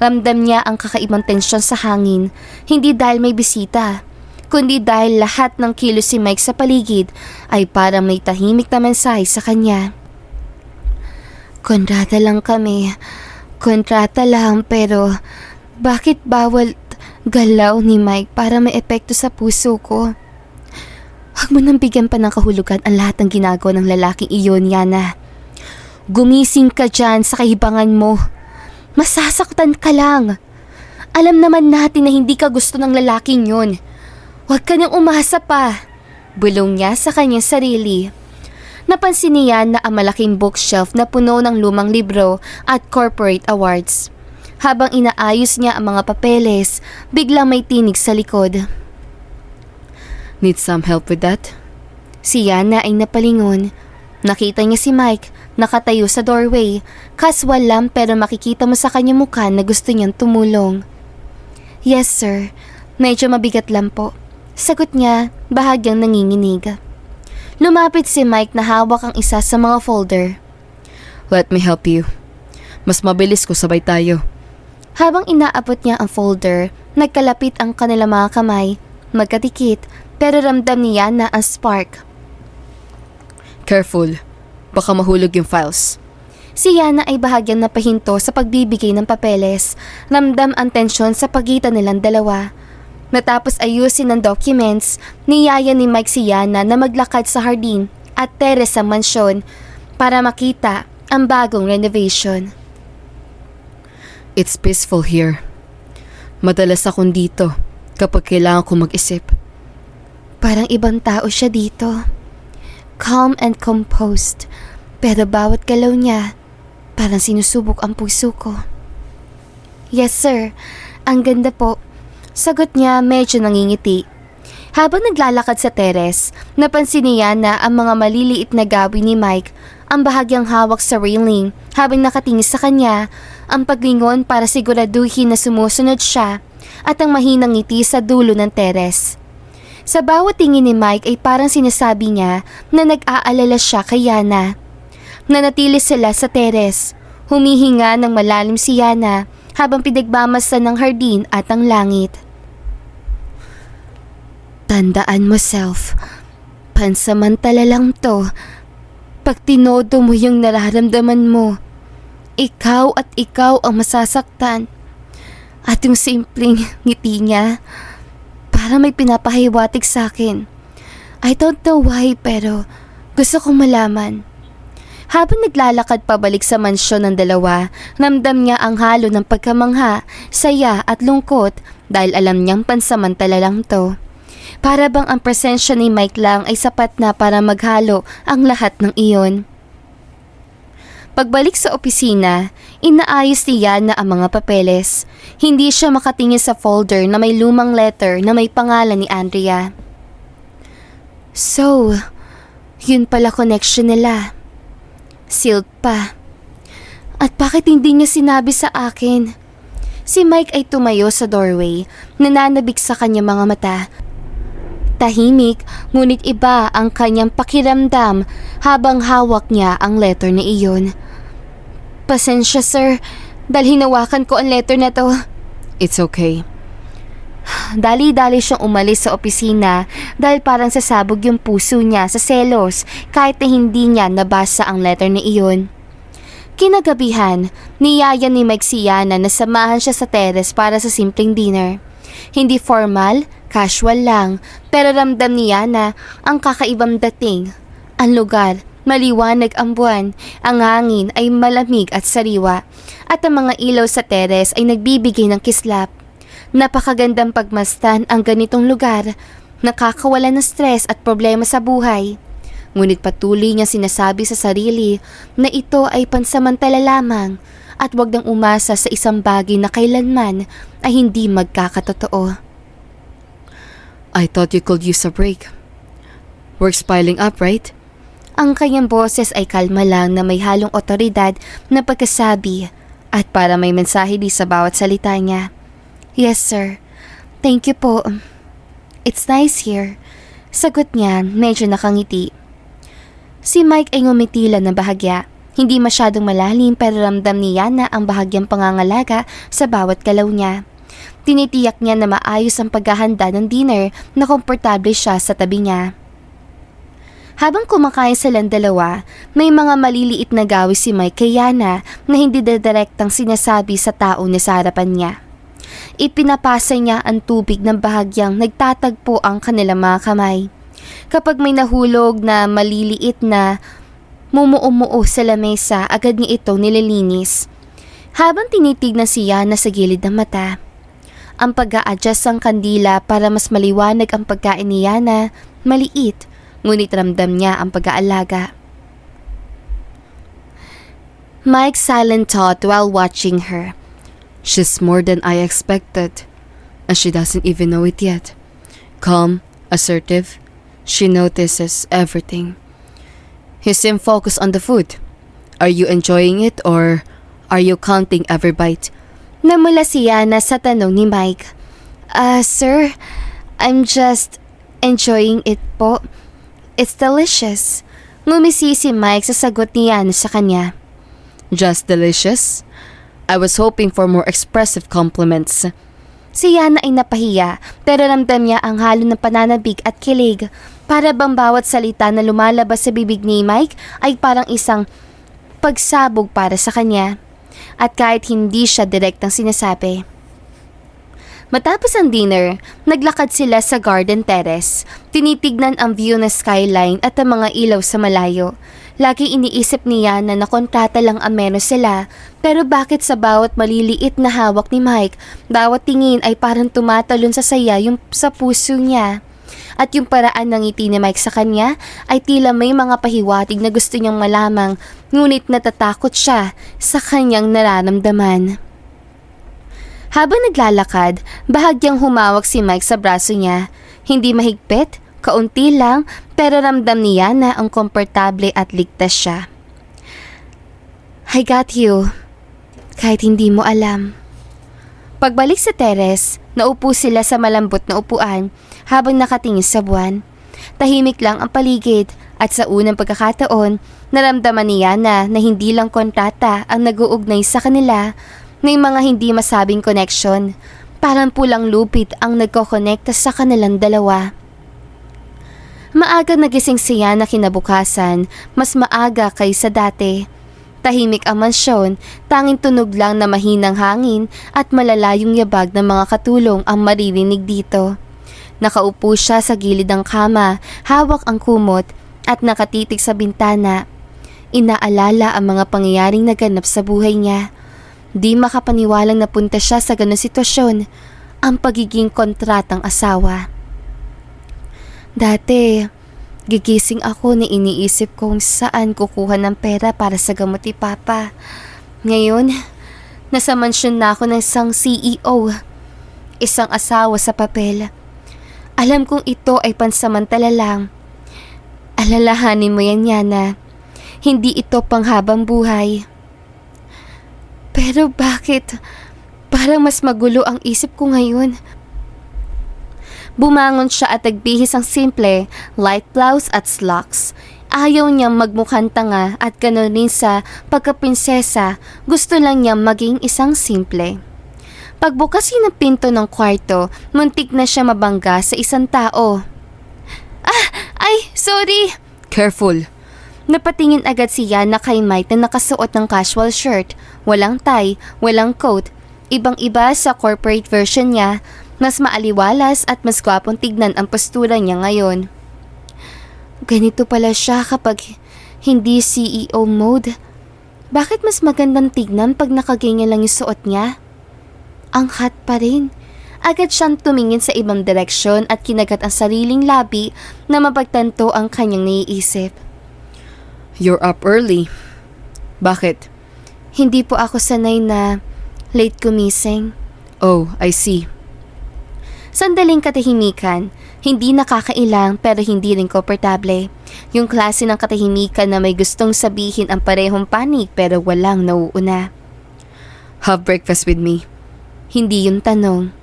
Ramdam niya ang kakaibang tensyon sa hangin, hindi dahil may bisita, kundi dahil lahat ng kilos si Mike sa paligid ay parang may tahimik na mensahe sa kanya. Kontrata lang kami. Kontrata lang pero bakit bawal galaw ni Mike para may epekto sa puso ko? Huwag mo nang bigyan pa ng kahulugan ang lahat ng ginagawa ng lalaking iyon, Yana. Gumising ka dyan sa kahibangan mo. Masasaktan ka lang. Alam naman natin na hindi ka gusto ng lalaking yun. Huwag ka nang umasa pa. Bulong niya sa kanyang sarili. Napansin niya na ang malaking bookshelf na puno ng lumang libro at corporate awards. Habang inaayos niya ang mga papeles, biglang may tinig sa likod. Need some help with that? Si Yana ay napalingon. Nakita niya si Mike, nakatayo sa doorway. Kaswal lang pero makikita mo sa kanyang mukha na gusto niyang tumulong. Yes sir, medyo mabigat lang po. Sagot niya, bahagyang nanginginig. Lumapit si Mike na hawak ang isa sa mga folder. Let me help you. Mas mabilis ko sabay tayo. Habang inaabot niya ang folder, nagkalapit ang kanilang mga kamay, magkatikit, pero ramdam niya na ang spark. Careful. Baka mahulog yung files. Si Yana ay bahagyang napahinto sa pagbibigay ng papeles. Ramdam ang tensyon sa pagitan nilang dalawa. Matapos ayusin ang documents, niyaya ni Mike si Yana na maglakad sa hardin at terrace sa mansyon para makita ang bagong renovation. It's peaceful here. Madalas akong dito kapag kailangan ko mag-isip. Parang ibang tao siya dito. Calm and composed. Pero bawat galaw niya, parang sinusubok ang puso ko. Yes sir, ang ganda po. Sagot niya medyo nangingiti. Habang naglalakad sa teres, napansin niya na ang mga maliliit na gawi ni Mike ang bahagyang hawak sa railing habang nakatingin sa kanya, ang paglingon para siguraduhin na sumusunod siya at ang mahinang ngiti sa dulo ng teres. Sa bawat tingin ni Mike ay parang sinasabi niya na nag-aalala siya kay Yana. Nanatili sila sa teres. Humihinga ng malalim si Yana habang pinagmamasan ng hardin at ang langit. Tandaan mo self, pansamantala lang to. Pag tinodo mo yung nararamdaman mo, ikaw at ikaw ang masasaktan. At yung simpleng ngiti niya, para may pinapahiwatig sa akin. I don't know why pero gusto kong malaman. Habang naglalakad pabalik sa mansyon ng dalawa, ramdam niya ang halo ng pagkamangha, saya at lungkot dahil alam niyang pansamantala lang to. Para bang ang presensya ni Mike lang ay sapat na para maghalo ang lahat ng iyon. Pagbalik sa opisina, inaayos ni Yana ang mga papeles. Hindi siya makatingin sa folder na may lumang letter na may pangalan ni Andrea. So, yun pala connection nila. Sealed pa. At bakit hindi niya sinabi sa akin? Si Mike ay tumayo sa doorway, nananabik sa kanyang mga mata. Tahimik, ngunit iba ang kanyang pakiramdam habang hawak niya ang letter na iyon. Pasensya sir, dahil hinawakan ko ang letter na to. It's okay. Dali-dali siyang umalis sa opisina dahil parang sasabog yung puso niya sa selos kahit na hindi niya nabasa ang letter na iyon. Kinagabihan, niyaya ni Mike si Yana na samahan siya sa terrace para sa simpleng dinner. Hindi formal, casual lang, pero ramdam ni Yana ang kakaibang dating. Ang lugar, maliwanag ang buwan, ang hangin ay malamig at sariwa, at ang mga ilaw sa terrace ay nagbibigay ng kislap. Napakagandang pagmasdan ang ganitong lugar, nakakawala ng stress at problema sa buhay. Ngunit patuloy niya sinasabi sa sarili na ito ay pansamantala lamang at wag nang umasa sa isang bagay na kailanman ay hindi magkakatotoo. I thought you could use a break. Work's piling up, right? Ang kanyang boses ay kalma lang na may halong otoridad na pagkasabi at para may mensahe di sa bawat salita niya. Yes sir, thank you po. It's nice here. Sagot niya, medyo nakangiti. Si Mike ay ngumiti lang na bahagya. Hindi masyadong malalim pero ramdam ni Yana ang bahagyang pangangalaga sa bawat galaw niya. Tinitiyak niya na maayos ang paghahanda ng dinner na komportable siya sa tabi niya. Habang kumakain silang dalawa, may mga maliliit na gawi si Mike kay Yana na hindi direktang sinasabi sa tao na sa harapan niya. Ipinapasa niya ang tubig ng bahagyang nagtatagpo ang kanilang mga kamay. Kapag may nahulog na maliliit na mumuo sa lamesa, agad niya ito nililinis. Habang tinitignan si Yana sa gilid ng mata, ang pag-a-adjust ng kandila para mas maliwanag ang pagkain ni Yana, maliit, ngunit ramdam niya ang pag-aalaga. Mike silent thought while watching her. She's more than I expected, and she doesn't even know it yet. Calm, assertive, she notices everything. He seemed focused on the food. Are you enjoying it or are you counting every bite? Namula si Yana sa tanong ni Mike. Sir, I'm just enjoying it po. It's delicious. Ngumisi si Mike sa sagot ni Yana sa kanya. Just delicious? I was hoping for more expressive compliments. Si Yana ay napahiya pero ramdam niya ang halo ng pananabik at kilig. Para bang bawat salita na lumalabas sa bibig ni Mike ay parang isang pagsabog para sa kanya. At kahit hindi siya direktang sinasabi. Matapos ang dinner, naglakad sila sa garden terrace. Tinitignan ang view na skyline at ang mga ilaw sa malayo. Lagi iniisip ni Yana na kontrata lang ang meron sila, pero bakit sa bawat maliliit na hawak ni Mike, bawat tingin ay parang tumatalon sa saya yung sa puso niya. At yung paraan ng ngiti ni Mike sa kanya ay tila may mga pahiwatig na gusto niyang malamang, ngunit natatakot siya sa kanyang nararamdaman. Habang naglalakad, bahagyang humawak si Mike sa braso niya. Hindi mahigpit, kaunti lang, pero ramdam niya na ang komportable at ligtas siya. I got you, kahit hindi mo alam. Pagbalik sa terrace, naupo sila sa malambot na upuan habang nakatingin sa buwan. Tahimik lang ang paligid at sa unang pagkakataon, naramdaman ni Yana na hindi lang kontrata ang nag-uugnay sa kanila. May mga hindi masabing connection, parang pulang lupit ang nagkokonekta sa kanilang dalawa. Maaga nagising si Yana kinabukasan, mas maaga kaysa dati. Tahimik ang mansyon, tanging tunog lang na mahinang hangin at malalayong yabag ng mga katulong ang maririnig dito. Nakaupo siya sa gilid ng kama, hawak ang kumot at nakatitig sa bintana. Inaalala ang mga pangyayaring naganap sa buhay niya. Di makapaniwalang napunta siya sa ganong sitwasyon, ang pagiging kontratang asawa. Dati, gigising ako na iniisip kung saan kukuha ng pera para sa gamot ni Papa. Ngayon, nasa mansyon na ako ng isang CEO, isang asawa sa papel. Alam kong ito ay pansamantala lang. Alalahanin mo yan, Yana. Hindi ito panghabang buhay. Pero bakit? Parang mas magulo ang isip ko ngayon. Bumangon siya at nagbihis ang simple, light blouse at slacks. Ayaw niyang magmukhang tanga at gano'n rin sa pagkaprinsesa, gusto lang niyang maging isang simple. Pagbukas niya ng pinto ng kwarto, muntik na siya mabangga sa isang tao. Ay, sorry! Careful. Napatingin agad si Yana kay Mike na nakasuot ng casual shirt, walang tie, walang coat, ibang-iba sa corporate version niya, mas maaliwalas at mas gwapong tignan ang postura niya ngayon. Ganito pala siya kapag hindi CEO mode. Bakit mas magandang tignan pag nakaganyan lang yung suot niya? Ang hot pa rin. Agad siyang tumingin sa ibang direksyon at kinagat ang sariling labi na mapagtanto ang kanyang naiisip. You're up early. Bakit? Hindi po ako sanay na late gumising. Oh, I see. Sandaling katahimikan, hindi nakakailang pero hindi rin komportable. Yung klase ng katahimikan na may gustong sabihin ang parehong panig pero walang nauuna. Have breakfast with me. Hindi yung tanong.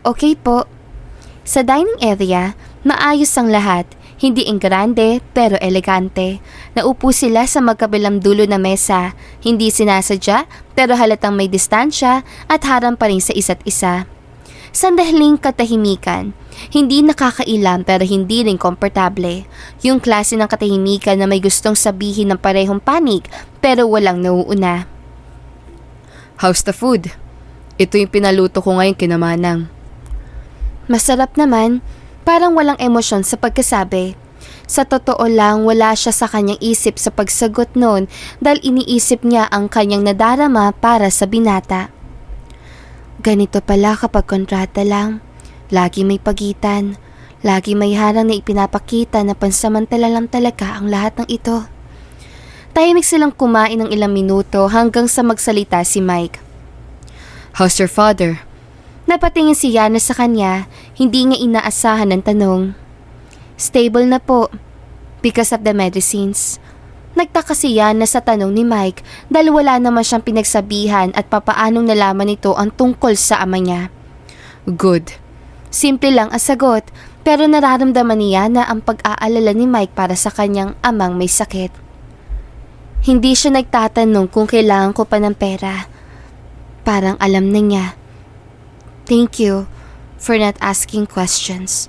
Okay po. Sa dining area, maayos ang lahat. Hindi grande pero elegante. Naupo sila sa magkabilang dulo na mesa. Hindi sinasadya pero halatang may distansya at harang pa rin sa isa't isa. Sandaling katahimikan. Hindi nakakailam pero hindi rin komportable. Yung klase ng katahimikan na may gustong sabihin ng parehong panig pero walang nauuna. How's the food? Ito yung pinaluto ko ngayon kina Manang. Masarap naman. Parang walang emosyon sa pagkasabi. Sa totoo lang, wala siya sa kanyang isip sa pagsagot noon dahil iniisip niya ang kanyang nadarama para sa binata. Ganito pala kapag kontrata lang. Lagi may pagitan. Lagi may harang na ipinapakita na pansamantala lang talaga ang lahat ng ito. Tahimik silang kumain ng ilang minuto hanggang sa magsalita si Mike. How's your father? Napatingin si Yana sa kanya, hindi niya inaasahan ng tanong. Stable na po, because of the medicines. Nagtaka si Yana sa tanong ni Mike dahil wala naman siyang pinagsabihan at papaanong nalaman nito ang tungkol sa ama niya. Good. Simple lang ang sagot, pero nararamdaman ni Yana ang pag-aalala ni Mike para sa kanyang amang may sakit. Hindi siya nagtatanong kung kailangan ko pa ng pera. Parang alam na niya. Thank you for not asking questions.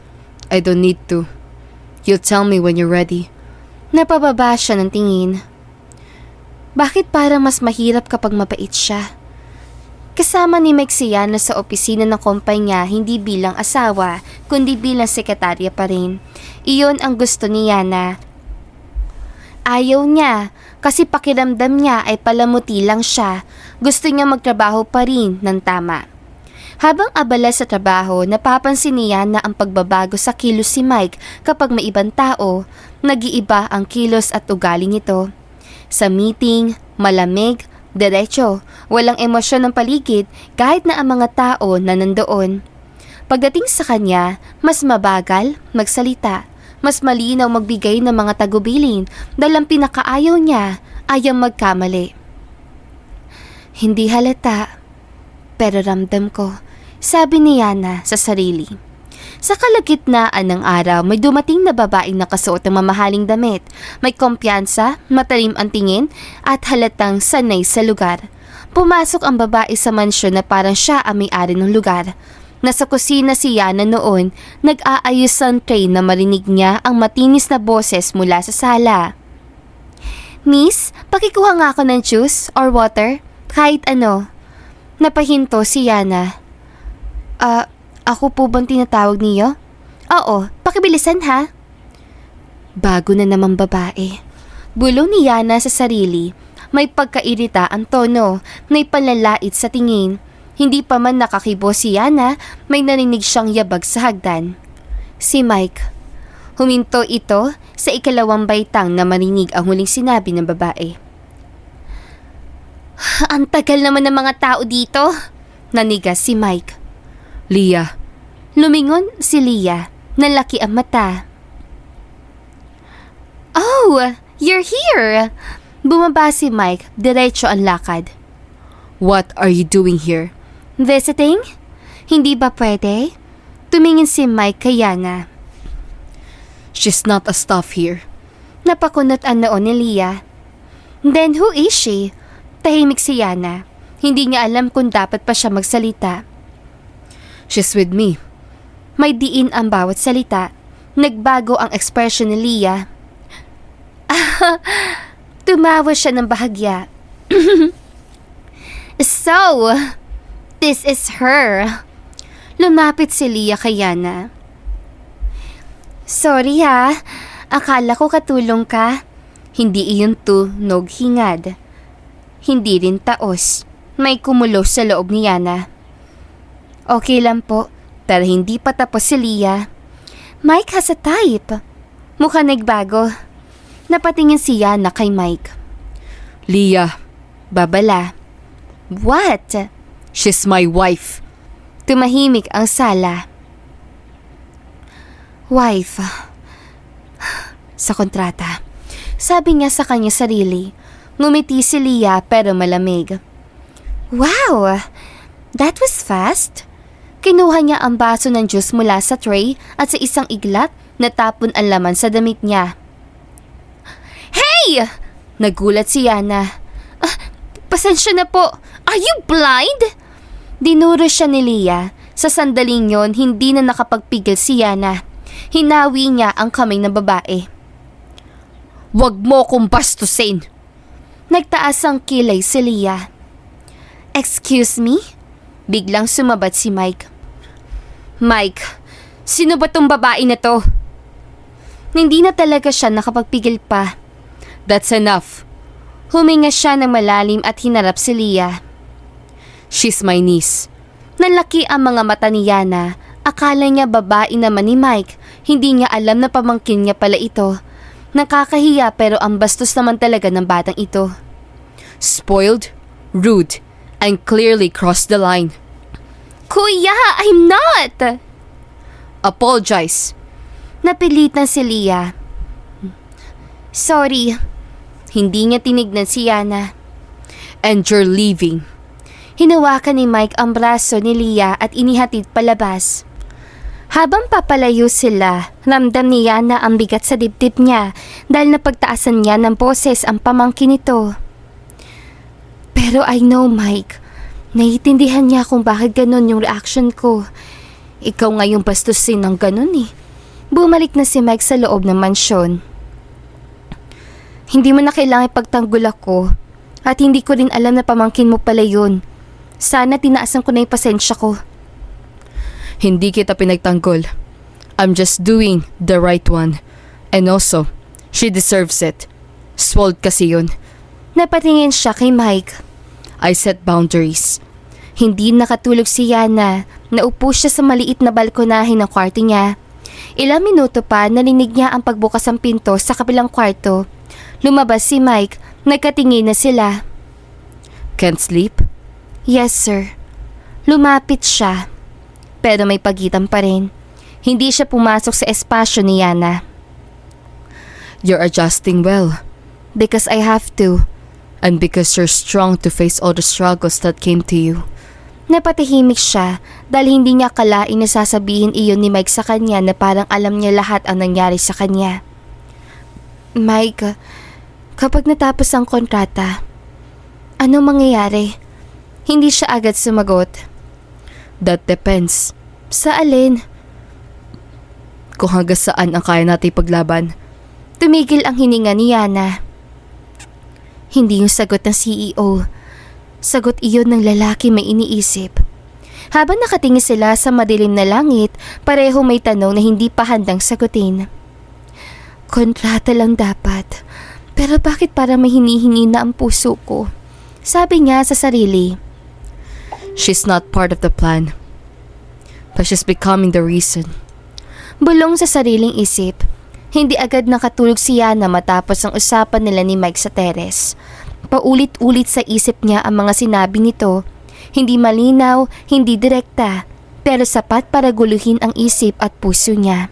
I don't need to. You'll tell me when you're ready. Napababa siya ng tingin. Bakit parang mas mahirap kapag mabait siya? Kasama ni Mike si Yana sa opisina ng kumpanya hindi bilang asawa, kundi bilang sekretarya pa rin. Iyon ang gusto ni Yana. Ayaw niya kasi pakiramdam niya ay palamuti lang siya. Gusto niya magtrabaho pa rin ng tama. Habang abala sa trabaho, napapansin ni Yana ang pagbabago sa kilos si Mike kapag may ibang tao. Nag-iiba ang kilos at ugali nito. Sa meeting, malamig, diretso, walang emosyon ng paligid kahit na ang mga tao na nandoon. Pagdating sa kanya, mas mabagal magsalita, mas malinaw magbigay ng mga tagubilin dahil ang pinakaayaw niya ay ang magkamali. Hindi halata, pero ramdam ko, sabi ni Yana sa sarili. Sa kalagitnaan ng araw, may dumating na babaeng nakasuot ng mamahaling damit. May kumpiyansa, matalim ang tingin, at halatang sanay sa lugar. Pumasok ang babae sa mansyon na parang siya ang may-ari ng lugar. Nasa kusina si Yana noon, nag-aayos ng tray na marinig niya ang matinis na boses mula sa sala. Miss, pakikuha nga ako ng juice or water, kahit ano. Napahinto si Yana. Ako po bang tinatawag niyo? Oo, pakibilisan ha. Bago na naman babae. Bulong ni Yana sa sarili. May pagkairita ang tono, may panlalait sa tingin. Hindi pa man nakakibo si Yana, may narinig siyang yabag sa hagdan. Si Mike. Huminto ito sa ikalawang baitang na marinig ang huling sinabi ng babae. Ang tagal naman ng mga tao dito. Nanigas si Mike. Leah, Lumingon si Leah. Nalaki ang mata. Oh, you're here! Bumaba si Mike, diretso ang lakad. what are you doing here? Visiting? Hindi ba pwede? Tumingin si Mike kay Yana. She's not a staff here. Napakunot ang noon ni Leah. Then who is she? Tahimik si Yana. Hindi niya alam kung dapat pa siya magsalita. She's with me. May diin ang bawat salita. Nagbago ang ekspresyon ni Leah. Tumawa siya ng bahagya. So, this is her. Lumapit si Leah kay Yana. Sorry ha, akala ko katulong ka. Hindi iyon tunog hingad. Hindi rin taos. May kumulo sa loob ni Yana. Okay lang po, pero hindi pa tapos si Leah. Mike has a type. Mukha nagbago. Napatingin si Yana kay Mike. Leah, Babala. What? she's my wife. Tumahimik ang sala. Wife. Sa kontrata. Sabi niya sa kanya sarili. Ngumiti si Leah pero malamig. Wow! That was fast. Kinuha niya ang baso ng juice mula sa tray at sa isang iglap natapon ang laman sa damit niya. Hey! Nagulat si Yana. Pasensya na po. Are you blind? Dinuro siya ni Leah. Sa sandaling yon, hindi na nakapagpigil si Yana. Hinawi niya ang kamay ng babae. Wag mo kong bastusin. Nagtaas ang kilay si Leah. Excuse me? Biglang sumabat si Mike. Mike, sino ba tong babae na to? Hindi na talaga siya nakapagpigil pa. That's enough. Huminga siya ng malalim at hinarap si Leah. She's my niece. Nalaki ang mga mata ni Yana. Akala niya babae naman ni Mike. Hindi niya alam na pamangkin niya pala ito. Nakakahiya pero ang bastos naman talaga ng batang ito. Spoiled, rude, and clearly crossed the line. Kuya, I'm not! Apologize. Napilitan si Leah. Sorry. Hindi niya tinignan si Yana. And you're leaving. Hinawakan ni Mike ang braso ni Leah at inihatid palabas. Habang papalayo sila, ramdam ni Yana ang bigat sa dibdib niya dahil napagtaasan niya ng boses ang pamangkin nito. Pero I know, Mike. Naiintindihan niya kung bakit ganun yung reaction ko. Ikaw ngayong bastusin ng ganun eh. Bumalik na si Mike sa loob ng mansyon. Hindi mo na kailangan ipagtanggol ako at hindi ko rin alam na pamangkin mo pala yun. Sana tinaasan ko na yung pasensya ko. Hindi kita pinagtanggol. I'm just doing the right one. And also, she deserves it. Spoiled kasi yun. Napatingin siya kay Mike. I set boundaries. Hindi nakatulog si Yana. Naupo siya sa maliit na balkonahe ng kwarto niya. Ilang minuto pa narinig niya ang pagbukas ng pinto sa kabilang kwarto. Lumabas si Mike. Nagkatingin na sila. Can't sleep? Yes, sir. Lumapit siya. Pero may pagitan pa rin. Hindi siya pumasok sa espasyo ni Yana. You're adjusting well. Because I have to. And because you're strong to face all the struggles that came to you. Napatahimik siya dahil hindi niya akalain na sasabihin iyon ni Mike sa kanya na parang alam niya lahat ang nangyari sa kanya. Mike, kapag natapos ang kontrata, ano mangyayari? Hindi siya agad sumagot. That depends. Sa alin? Kung hanggang saan ang kaya natin paglaban. Tumigil ang hininga ni Yana. Hindi yung sagot ng CEO. Sagot iyon ng lalaki may iniisip. Habang nakatingin sila sa madilim na langit, pareho may tanong na hindi pa handang sagutin. Kontrata lang dapat. Pero bakit para may hinihingi na ang puso ko? Sabi niya sa sarili. She's not part of the plan. But she's becoming the reason. Bulong sa sariling isip. Hindi agad nakatulog si Yana matapos ang usapan nila ni Mike sa teres. Paulit-ulit sa isip niya ang mga sinabi nito. Hindi malinaw, hindi direkta, pero sapat para guluhin ang isip at puso niya.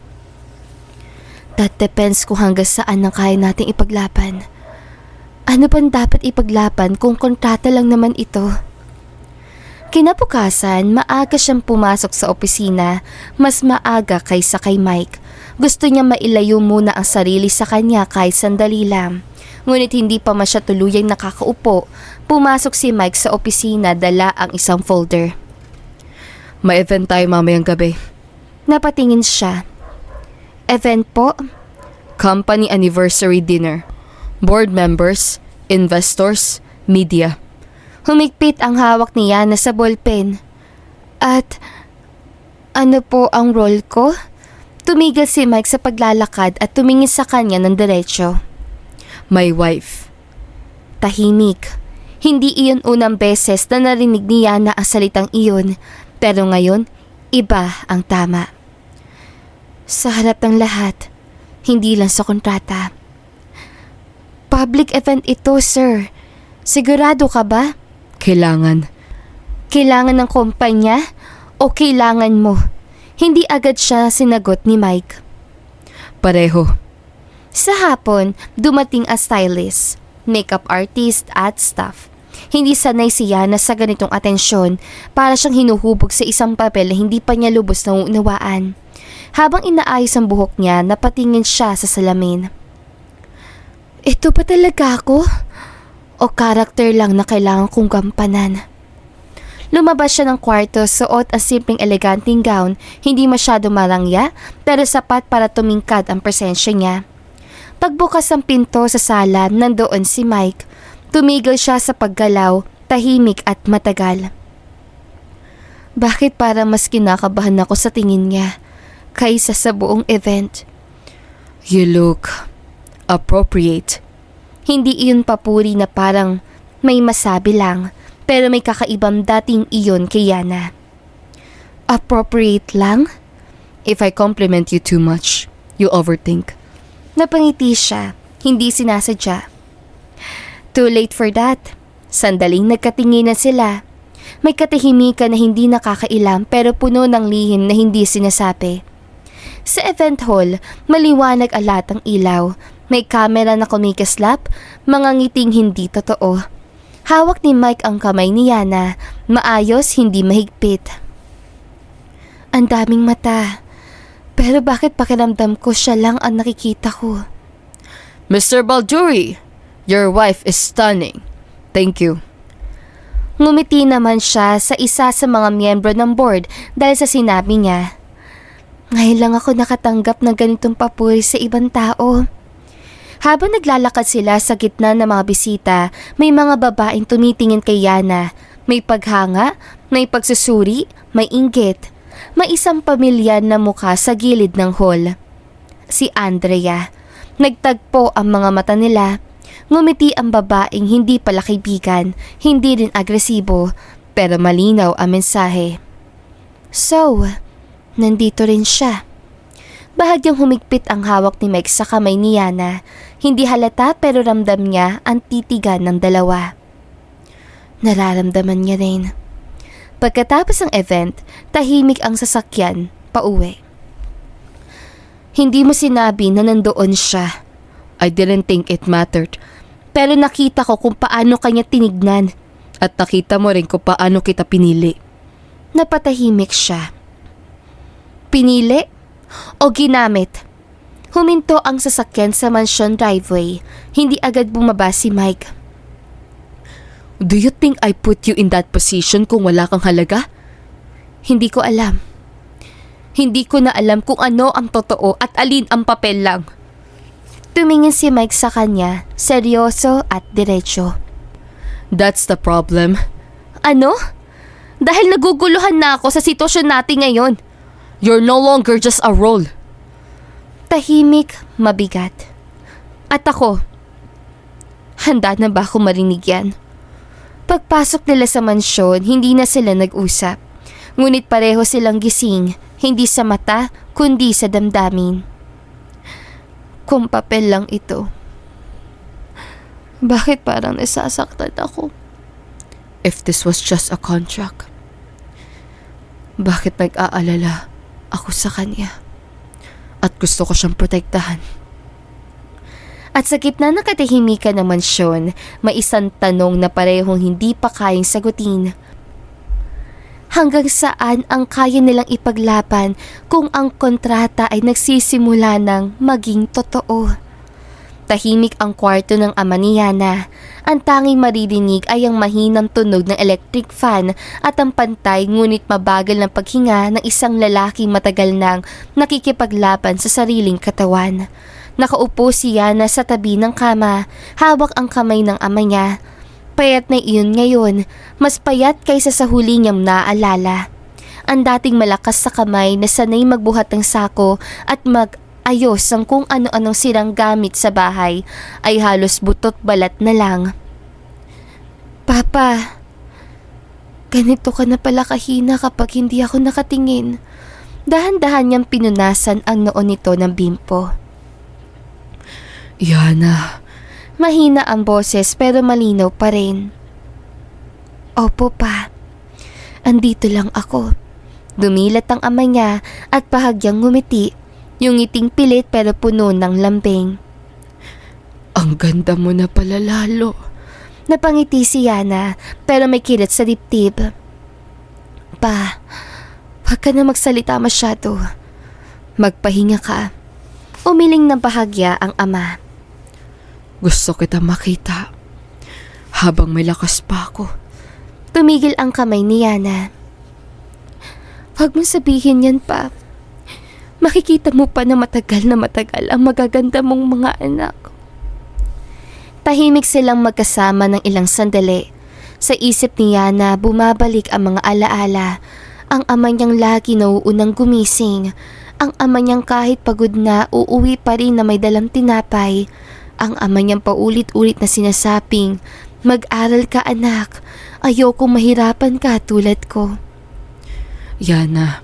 That depends kung hanggang saan ang kaya nating ipaglaban. Ano bang dapat ipaglaban kung kontrata lang naman ito? Kinabukasan, maaga siyang pumasok sa opisina, mas maaga kaysa kay Mike. Gusto niya mailayo muna ang sarili sa kanya kahit sandali lang. Ngunit hindi pa masya tuluyang nakakaupo, pumasok si Mike sa opisina dala ang isang folder. May event tayo mamayang gabi. Napatingin siya. Event po? Company anniversary dinner. Board members, investors, media. Humigpit ang hawak ni Yana sa ballpen. At ano po ang role ko? Tumigil si Mike sa paglalakad at tumingin sa kanya ng diretsyo. My wife. Tahimik. Hindi iyon unang beses na narinig ni Yana ang salitang iyon, pero ngayon, iba ang tama. Sa harap ng lahat, hindi lang sa kontrata. Public event ito, sir. Sigurado ka ba? Kailangan. Kailangan ng kumpanya o kailangan mo? Hindi agad siya sinagot ni Mike. Pareho. Sa hapon, dumating ang stylist, makeup artist at staff. Hindi sanay si Yana sa ganitong atensyon, para siyang hinuhubog sa isang papel na hindi pa niya lubos na uunawaan. Habang inaayos ang buhok niya, napatingin siya sa salamin. Ito pa talaga ako? O karakter lang na kailangan kong gampanan? Lumabas siya ng kwarto, suot ang simpleng eleganteng gown, hindi masyado marangya, pero sapat para tumingkad ang presensya niya. Pagbukas ng pinto sa sala, nandoon si Mike. Tumigil siya sa paggalaw, tahimik at matagal. Bakit para mas kinakabahan ako sa tingin niya kaysa sa buong event? You look appropriate. Hindi iyon papuri na parang may masabi lang, pero may kakaibang dating iyon kay Yana. Appropriate lang? If I compliment you too much, you overthink. Napangiti siya, hindi sinasadya. Too late for that. Sandaling nagkatinginan sila. May katahimikan na hindi nakakailam pero puno ng lihim na hindi sinasabi. Sa event hall, maliwanag ang lahat ng ilaw. May kamera na kumikislap, mga ngiting hindi totoo. Hawak ni Mike ang kamay ni Yana, maayos hindi mahigpit. Ang daming mata. Pero bakit pakiramdam ko siya lang ang nakikita ko? Mr. Balduri, your wife is stunning. Thank you. Ngumiti naman siya sa isa sa mga miyembro ng board dahil sa sinabi niya. Ngayon lang ako nakatanggap ng ganitong papuri sa ibang tao. Habang naglalakad sila sa gitna ng mga bisita, may mga babaeng tumitingin kay Yana. May paghanga, may pagsusuri, may inggit. May isang pamilya na mukha sa gilid ng hall. Si Andrea. Nagtagpo ang mga mata nila. Ngumiti ang babaeng hindi pala kaibigan, hindi rin agresibo, pero malinaw ang mensahe. So, nandito rin siya. Bahagyang humigpit ang hawak ni Mike sa kamay ni Yana. Hindi halata pero ramdam niya ang titigan ng dalawa. Nararamdaman niya rin. Pagkatapos ng event, tahimik ang sasakyan, pauwi. Hindi mo sinabi na nandoon siya. I didn't think it mattered. Pero nakita ko kung paano kanya tinignan. At nakita mo rin kung paano kita pinili. Napatahimik siya. Pinili o ginamit? Huminto ang sasakyan sa mansion driveway. Hindi agad bumaba si Mike. Do you think I put you in that position kung wala kang halaga? Hindi ko alam. Hindi ko na alam kung ano ang totoo at alin ang papel lang. Tumingin si Mike sa kanya, seryoso at diretso. That's the problem. Ano? Dahil naguguluhan na ako sa sitwasyon natin ngayon. You're no longer just a role. Tahimik, mabigat. At ako, handa na ba ako marinig yan? Pagpasok nila sa mansyon, hindi na sila nag-usap. Ngunit pareho silang gising, hindi sa mata, kundi sa damdamin. Kung papel lang ito, bakit parang nasasaktan ako? If this was just a contract, bakit nag-aalala ako sa kanya? At gusto ko siyang protektahan. At sa gitna ng katahimikan ng mansyon, may isang tanong na parehong hindi pa kayang sagutin. Hanggang saan ang kaya nilang ipaglaban kung ang kontrata ay nagsisimula ng maging totoo? Tahimik ang kwarto ng ama ni Yana. Ang tanging maririnig ay ang mahinang tunog ng electric fan at ang pantay ngunit mabagal ng paghinga ng isang lalaking matagal nang nakikipaglaban sa sariling katawan. Nakaupo si Yana sa tabi ng kama, hawak ang kamay ng ama niya. Payat na iyon ngayon, mas payat kaysa sa huli niyang naalala. Ang dating malakas sa kamay na sanay magbuhat ng sako at mag-ayos ang kung ano-anong sirang gamit sa bahay ay halos butot balat na lang. Papa, ganito ka na pala kahina kapag hindi ako nakatingin. Dahan-dahan niyang pinunasan ang noon nito ng bimpo. Yana, Mahina ang boses pero malinaw pa rin. Opo pa, andito lang ako. Dumilat ang ama niya at bahagyang ngumiti, yung ngiting pilit pero puno ng lambing. ang ganda mo na pala lalo. Napangiti si Yana pero may kirit sa dibdib. Pa, wag ka na magsalita masyado. Magpahinga ka. Umiling ng bahagya ang ama. Gusto kita makita habang may lakas pa ako. Tumigil ang kamay ni Yana. Wag mong sabihin yan pa. Makikita mo pa na matagal ang magaganda mong mga anak. Tahimik silang magkasama ng ilang sandali. Sa isip ni Yana bumabalik ang mga alaala. Ang ama niyang lagi nauunang gumising. Ang ama niyang kahit pagod na uuwi pa rin na may dalang tinapay. Ang ama niyang paulit-ulit na sinasabing, mag-aral ka anak, ayokong mahirapan ka tulad ko. Yana,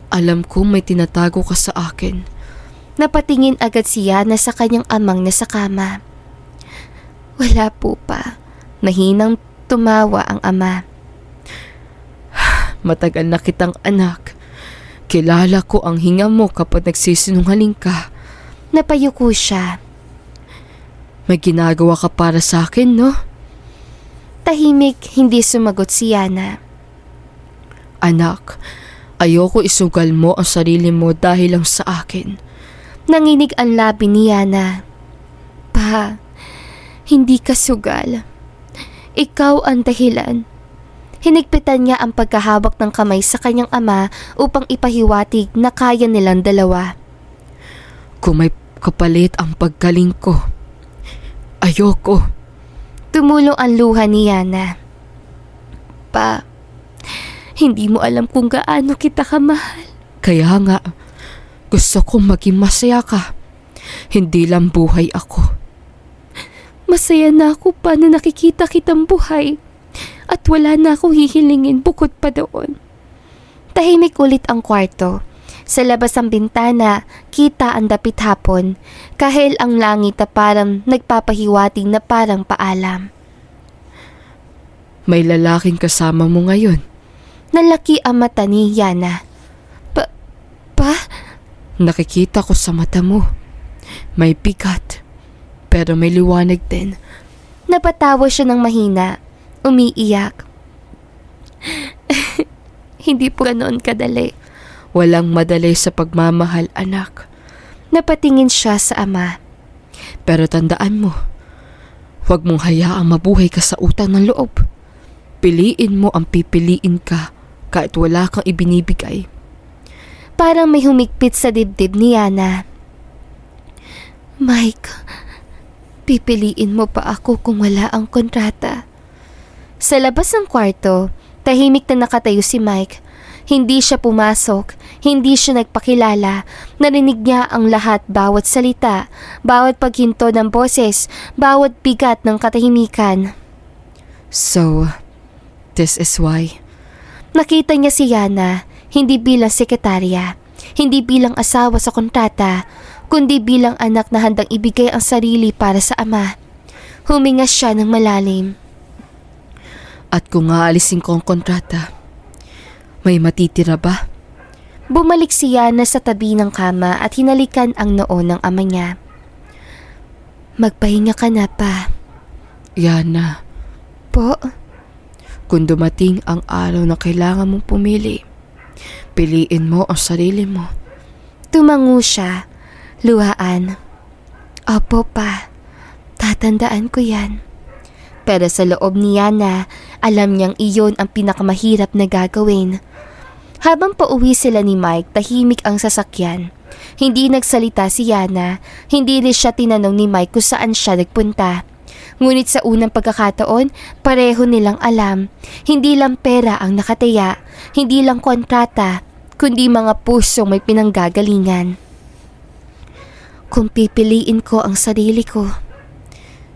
alam kong may tinatago ka sa akin. Napatingin agad si Yana sa kanyang amang nasa kama. Wala po pa. Mahinang tumawa ang ama. Matagal na kitang anak. Kilala ko ang hinga mo kapag nagsisinungaling ka. Napayuko siya. May ginagawa ka para sa akin, no? Tahimik, hindi sumagot si Yana. Anak, ayoko isugal mo ang sarili mo dahil lang sa akin. Nanginig ang labi ni Yana. Pa, hindi ka sugal. Ikaw ang dahilan. Hinigpitan niya ang pagkahawak ng kamay sa kanyang ama upang ipahiwatig na kaya nilang dalawa. Kung may kapalit ang paggaling ko, ayoko. Tumulong ang luha ni Yana. Pa, hindi mo alam kung gaano kita kamahal. Kaya nga, gusto kong maging masaya ka. Hindi lang buhay ako. Masaya na ako pa na nakikita kitang buhay. At wala na akong hihilingin bukod pa doon. Tahimik ulit ang kwarto. Sa labas ng bintana, kita ang dapit hapon. Kahil ang langit na parang nagpapahiwating na parang paalam. May lalaking kasama mo ngayon. Nalaki ang mata ni Yana. Pa? Nakikita ko sa mata mo. May bigat, pero may liwanag din. Napatawa siya ng mahina. Umiiyak. Hindi po ganoon kadali. Walang madali sa pagmamahal, anak. Napatingin siya sa ama. Pero tandaan mo, huwag mong hayaang mabuhay ka sa utang ng loob. Piliin mo ang pipiliin ka kahit wala kang ibinibigay. Parang may humigpit sa dibdib ni Yana. Mike, pipiliin mo pa ako kung wala ang kontrata. Sa labas ng kwarto, tahimik na nakatayo si Mike. Hindi siya pumasok, hindi siya nagpakilala. Narinig niya ang lahat, bawat salita, bawat paghinto ng boses, bawat bigat ng katahimikan. So, this is why. Nakita niya si Yana, hindi bilang sekretarya, hindi bilang asawa sa kontrata, kundi bilang anak na handang ibigay ang sarili para sa ama. Huminga siya ng malalim. At kung aalisin ko ang kontrata, may matitira ba? Bumalik si Yana sa tabi ng kama at hinalikan ang noo ng ama niya. Magpahinga ka na pa. Yana, Po? kung dumating ang araw na kailangan mong pumili, piliin mo ang sarili mo. Tumango siya, luhaan. Opo pa. Tatandaan ko yan. Pero sa loob ni Yana, alam niyang iyon ang pinakamahirap na gagawin. Habang pauwi sila ni Mike, tahimik ang sasakyan. Hindi nagsalita si Yana, hindi rin siya tinanong ni Mike kung saan siya nagpunta. Ngunit sa unang pagkakataon, pareho nilang alam. Hindi lang pera ang nakataya, hindi lang kontrata, kundi mga pusong may pinanggagalingan. Kung pipiliin ko ang sarili ko,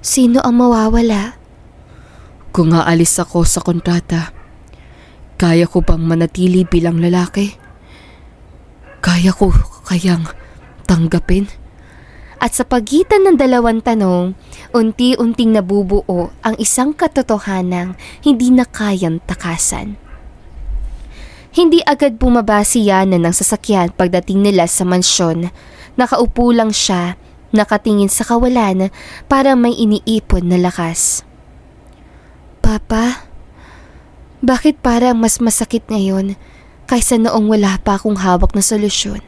sino ang mawawala? Kung aalis ako sa kontrata, kaya ko bang manatili bilang lalaki? Kaya ko kayang tanggapin? At sa pagitan ng dalawang tanong, unti-unting nabubuo ang isang katotohanang hindi na kayang takasan. Hindi agad bumaba si Yana ng sasakyan pagdating nila sa mansyon. Nakaupo lang siya, nakatingin sa kawalan para may iniipon na lakas. Papa, bakit parang mas masakit ngayon kaysa noong wala pa akong hawak na solusyon?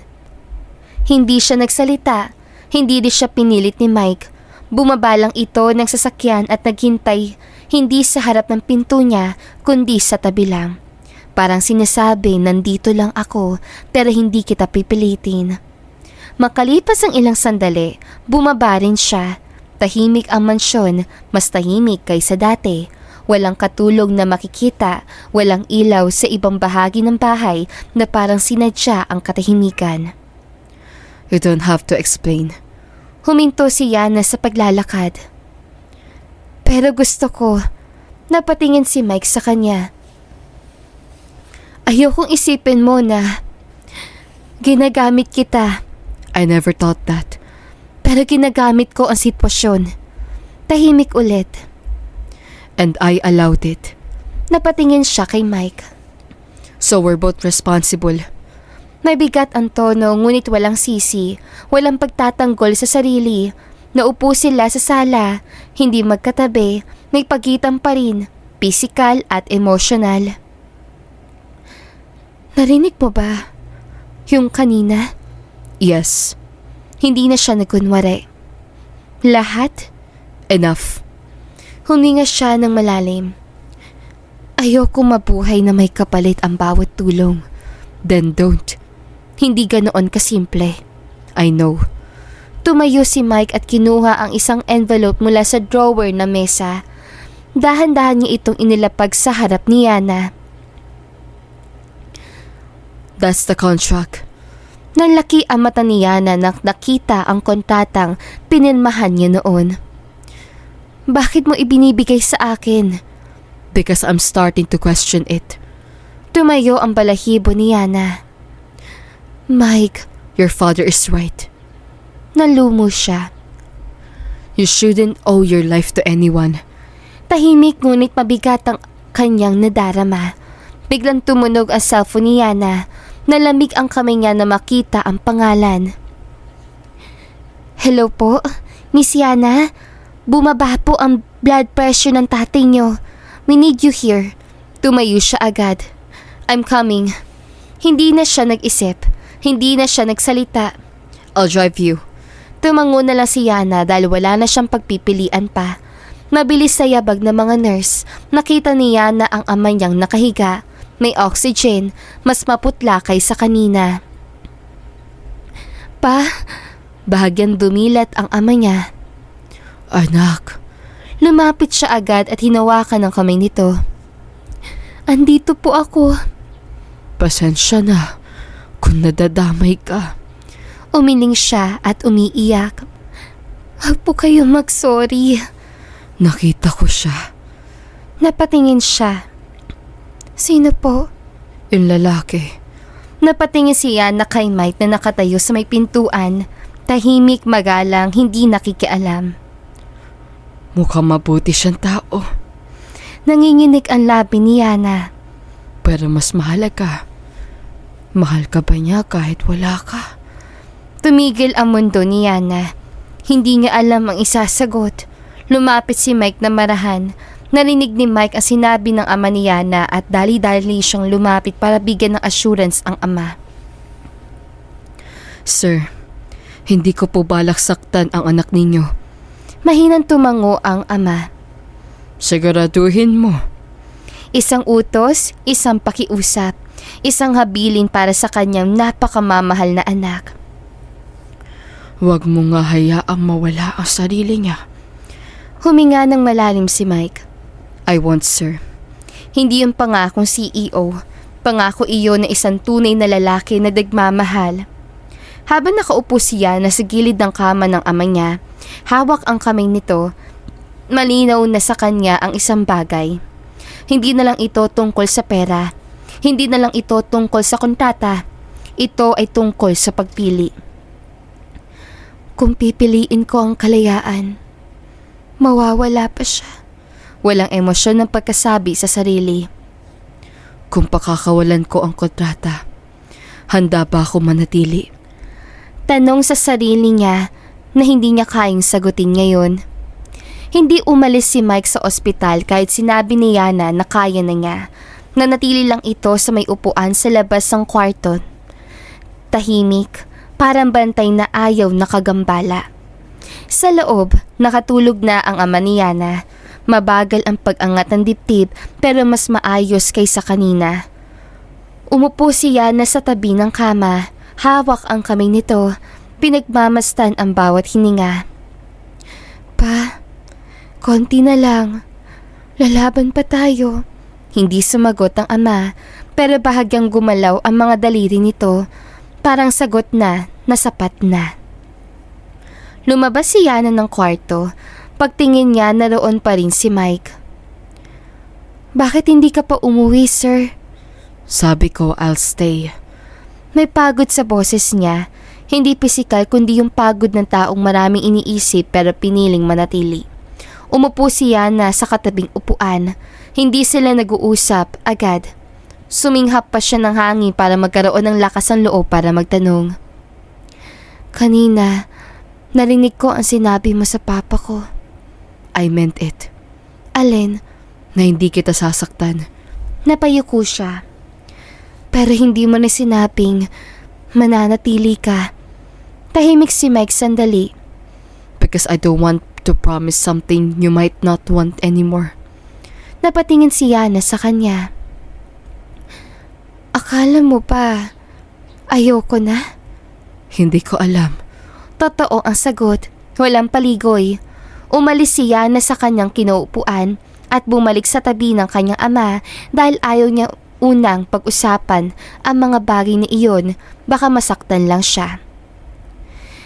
Hindi siya nagsalita, hindi rin siya pinilit ni Mike. Bumaba lang ito ng sasakyan at naghintay, hindi sa harap ng pinto niya, kundi sa tabi lang. Parang sinasabi, nandito lang ako, pero hindi kita pipilitin. Makalipas ang ilang sandali, bumaba rin siya. Tahimik ang mansyon, mas tahimik kaysa dati. Walang katulog na makikita, walang ilaw sa ibang bahagi ng bahay na parang sinadya ang katahimikan. You don't have to explain. Huminto si Yana sa paglalakad. Pero gusto ko, napatingin si Mike sa kanya. Ayokong isipin mo na ginagamit kita. I never thought that. Pero ginagamit ko ang sitwasyon. Tahimik ulit. And I allowed it. Napatingin siya kay Mike. So we're both responsible. May bigat ang tono ngunit walang sisi, walang pagtatanggol sa sarili. Naupo sila sa sala, hindi magkatabi, may pagitan pa rin, pisikal at emosyonal. Narinig mo ba? Yung kanina? Yes. Hindi na siya nagkunwari. Lahat? Enough. Huminga siya ng malalim. Ayoko mabuhay na may kapalit ang bawat tulong. Then don't. Hindi ganoon kasimple. I know. Tumayo si Mike at kinuha ang isang envelope mula sa drawer na mesa. Dahan-dahan niya itong inilapag sa harap ni Yana. That's the contract. Nalaki ang mata ni Yana nang nakita ang kontratang pinirmahan niya noon. Bakit mo ibinibigay sa akin? Because I'm starting to question it. Tumayo ang balahibo ni Yana. Mike, Your father is right. Nalumo siya. You shouldn't owe your life to anyone. Tahimik ngunit mabigat ang kanyang nadarama. Biglang tumunog ang cellphone ni Yana. Nalamig ang kamay niya na makita ang pangalan. Hello po, Miss Yana. Bumaba po ang blood pressure ng tatay niyo. We need you here. Tumayo siya agad. I'm coming. Hindi na siya nag-isip. Hindi na siya nagsalita. I'll drive you. Tumango na lang si Yana dahil wala na siyang pagpipilian pa. Mabilis sa yabag ng mga nurse, nakita ni Yana ang ama niyang nakahiga. May oxygen, mas maputla kaysa kanina. Pa, bahagyang dumilat ang ama niya. Anak, Lumapit siya agad at hinawakan ang kamay nito. Andito po ako. pasensya na kung nadadamay ka. Umiling siya at umiiyak. Huwag po kayong mag-sorry. Nakita ko siya. Napatingin siya. Sino po? Yung lalaki. Napatingin si Yana kay Mike na nakatayo sa may pintuan. Tahimik, magalang, hindi nakikialam. Mukhang mabuti siyang tao. Nanginginig ang labi ni Yana. Pero mas mahalaga. Mahal ka ba niya kahit wala ka? Tumigil ang mundo ni Yana. Hindi niya alam ang isasagot. Lumapit si Mike na marahan. Narinig ni Mike ang sinabi ng ama ni Yana at dali-dali siyang lumapit para bigyan ng assurance ang ama. Sir, hindi ko po balak saktan ang anak ninyo. Mahinang tumango ang ama. Siguraduhin mo. Isang utos, isang pakiusap, isang habilin para sa kanyang napakamamahal na anak. Huwag mo nga hayaang mawala ang sarili niya. Huminga ng malalim si Mike. I won't, sir. Hindi yung pangakong CEO. Pangako iyon na isang tunay na lalaki na nagmamahal. Habang nakaupo siya na sa gilid ng kama ng ama niya, hawak ang kamay nito, malinaw na sa kanya ang isang bagay. Hindi na lang ito tungkol sa pera. Hindi na lang ito tungkol sa kontata. Ito ay tungkol sa pagpili. Kung pipiliin ko ang kalayaan, mawawala pa siya. Walang emosyon ng pagkasabi sa sarili. Kung pakakawalan ko ang kontrata, handa ba ako manatili? Tanong sa sarili niya na hindi niya kayang sagutin ngayon. Hindi umalis si Mike sa ospital kahit sinabi ni Yana na kaya na niya. Nanatili lang ito sa may upuan sa labas ng kwarto. Tahimik, parang bantay na ayaw nakagambala. Sa loob, nakatulog na ang ama ni Yana. Mabagal ang pag-angat ng dibdib pero mas maayos kaysa kanina. Umupo si Yana sa tabi ng kama. Hawak ang kamay nito. Pinagmamastan ang bawat hininga. Pa, konti na lang. Lalaban pa tayo. Hindi sumagot ang ama pero bahagyang gumalaw ang mga daliri nito. Parang sagot na sapat na. Lumabas si Yana ng kwarto. Pagtingin niya naroon pa rin si Mike. Bakit hindi ka pa umuwi, sir? Sabi ko, I'll stay. May pagod sa boses niya. Hindi pisikal kundi yung pagod ng taong maraming iniisip pero piniling manatili. Umupo si Yana sa katabing upuan. Hindi sila nag-uusap agad. Suminghap pa siya ng hangin para magkaroon ng lakas ng loob para magtanong. Kanina, narinig ko ang sinabi mo sa papa ko. I meant it. Alin? Na hindi kita sasaktan. Napayuko siya. Pero hindi mo na sinabing mananatili ka. Tahimik si Mike sandali. Because I don't want to promise something you might not want anymore. Napatingin si Yana sa kanya. Akala mo pa, ayoko na? Hindi ko alam. Totoo ang sagot. Walang paligoy. Umalis si Yana sa kanyang kinaupuan at bumalik sa tabi ng kanyang ama dahil ayaw niya unang pag-usapan ang mga bagay na iyon, baka masaktan lang siya.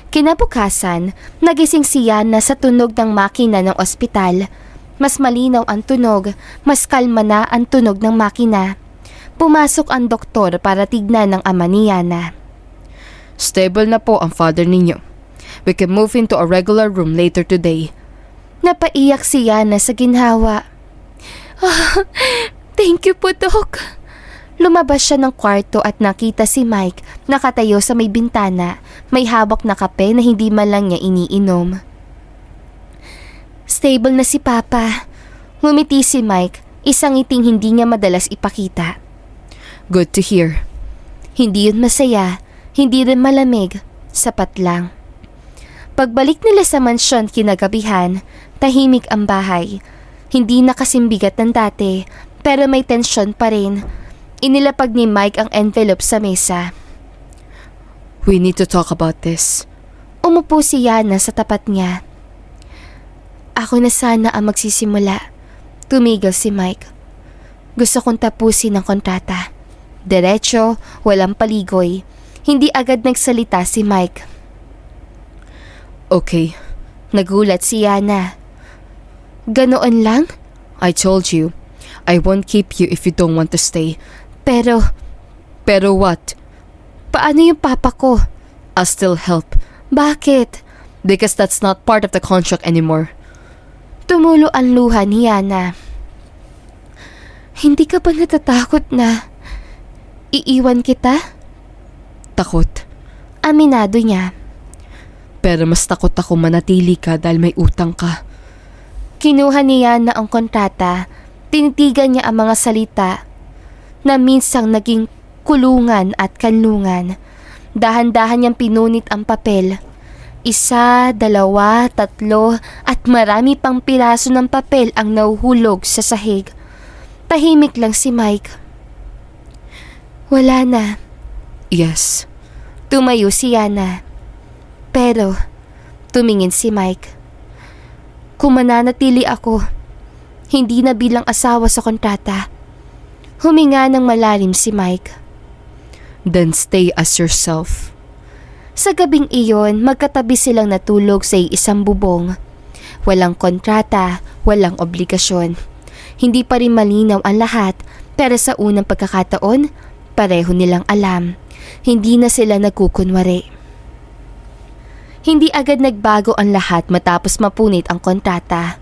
Kinabukasan, nagising si Yana sa tunog ng makina ng ospital. Mas malinaw ang tunog, mas kalma na ang tunog ng makina. Pumasok ang doktor para tignan ng ama ni Yana. Stable na po ang father ninyo. We can move into a regular room later today. Napaiyak si Yana sa ginhawa. Thank you po, Doc. Lumabas siya ng kwarto at nakita si Mike nakatayo sa may bintana, may hawak na kape na hindi man lang niya iniinom. Stable na si Papa. Ngumiti si Mike, isang ngiting hindi niya madalas ipakita. Good to hear. Hindi yun masaya, hindi rin malamig, sapat lang. Pagbalik nila sa mansyon kinagabihan, tahimik ang bahay. Hindi na kasing bigat ng dati, pero may tensyon pa rin. Inilapag ni Mike ang envelope sa mesa. We need to talk about this. Umupo si Yana sa tapat niya. Ako na sana ang magsisimula. Tumigil si Mike. Gusto kong tapusin ang kontrata. Diretso, walang paligoy. Hindi agad nagsalita si Mike. Okay, Nagulat si Yana. Ganoon lang? I told you, I won't keep you if you don't want to stay. Pero, Pero what? paano yung papa ko? I'll still help. Bakit? Because that's not part of the contract anymore. Tumulo ang luha ni Yana. Hindi ka ba natatakot na iiwan kita? Takot. Aminado niya. Pero mas takot ako manatili ka dahil may utang ka. Kinuha ni Yana ang kontrata. Tinitigan niya ang mga salita na minsang naging kulungan at kanlungan. Dahan-dahan niyang pinunit ang papel. 1, 2, 3 at marami pang piraso ng papel ang nahuhulog sa sahig. Tahimik lang si Mike. Wala na. Yes. Tumayo si Yana. Pero, tumingin si Mike. Kung mananatili ako, hindi na bilang asawa sa kontrata. Huminga ng malalim si Mike. Then stay as yourself. Sa gabing iyon, magkatabi silang natulog sa isang bubong. Walang kontrata, walang obligasyon. Hindi pa rin malinaw ang lahat, pero sa unang pagkakataon, pareho nilang alam. Hindi na sila nagkukunwari. Hindi agad nagbago ang lahat matapos mapunit ang kontrata.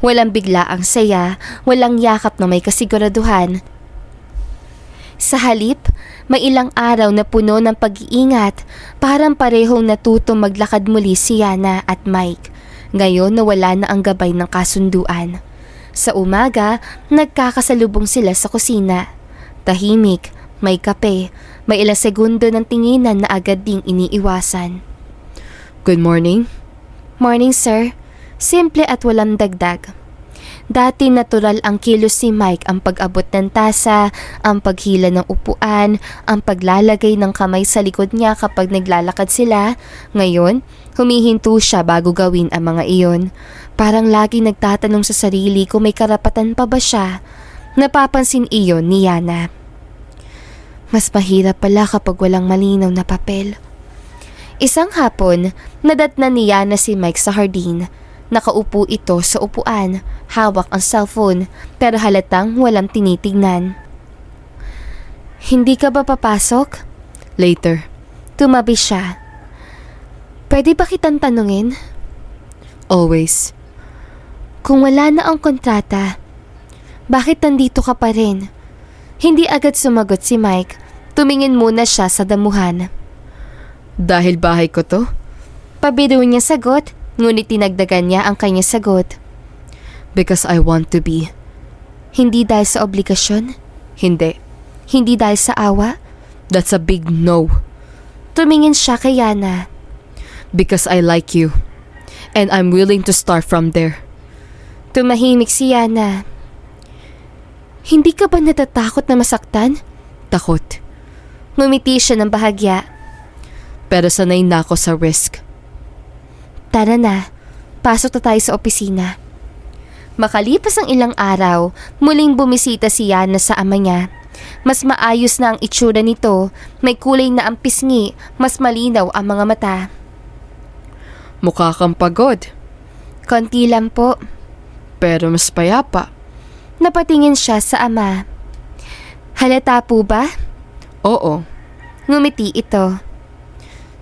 Walang bigla ang saya, walang yakap na may kasiguraduhan. Sa halip, may ilang araw na puno ng pag-iingat, parang parehong natutong maglakad muli si Yana at Mike. Ngayon nawala na ang gabay ng kasunduan. Sa umaga, nagkakasalubong sila sa kusina. Tahimik, may kape, may ilang segundo ng tinginan na agad ding iniiwasan. Good morning. Morning, sir. Simple at walang dagdag. Dati natural ang kilos ni Mike, ang pag-abot ng tasa, ang paghila ng upuan, ang paglalagay ng kamay sa likod niya kapag naglalakad sila. Ngayon, humihinto siya bago gawin ang mga iyon. Parang lagi nagtatanong sa sarili kung may karapatan pa ba siya. Napapansin iyon ni Yana. Mas mahirap pala kapag walang malinaw na papel. Isang hapon, nadatnan ni Yana si Mike sa hardin. Nakaupo ito sa upuan, hawak ang cellphone, pero halatang walang tinitignan. Hindi ka ba papasok? Later. Tumabi siya. Pwede ba kitang tanungin? Always. Kung wala na ang kontrata, bakit nandito ka pa rin? Hindi agad sumagot si Mike. Tumingin muna siya sa damuhan. Dahil bahay ko to? Pabiro niya sagot, ngunit tinagdagan niya ang kanyang sagot. Because I want to be. Hindi dahil sa obligasyon? Hindi. Hindi dahil sa awa? That's a big no. Tumingin siya kay Yana. Because I like you. And I'm willing to start from there. Tumahimik si Yana. Hindi ka ba natatakot na masaktan? Takot. Ngumiti siya ng bahagya. Pero sanay na ako sa risk. Tara na, pasok na tayo sa opisina. Makalipas ang ilang araw, muling bumisita si Yana sa ama niya. Mas maayos na ang itsura nito, may kulay na ang pisngi, mas malinaw ang mga mata. Mukha kang pagod. Konti lang po. Pero mas payapa. Napatingin siya sa ama. Halata po ba? Oo. Ngumiti ito.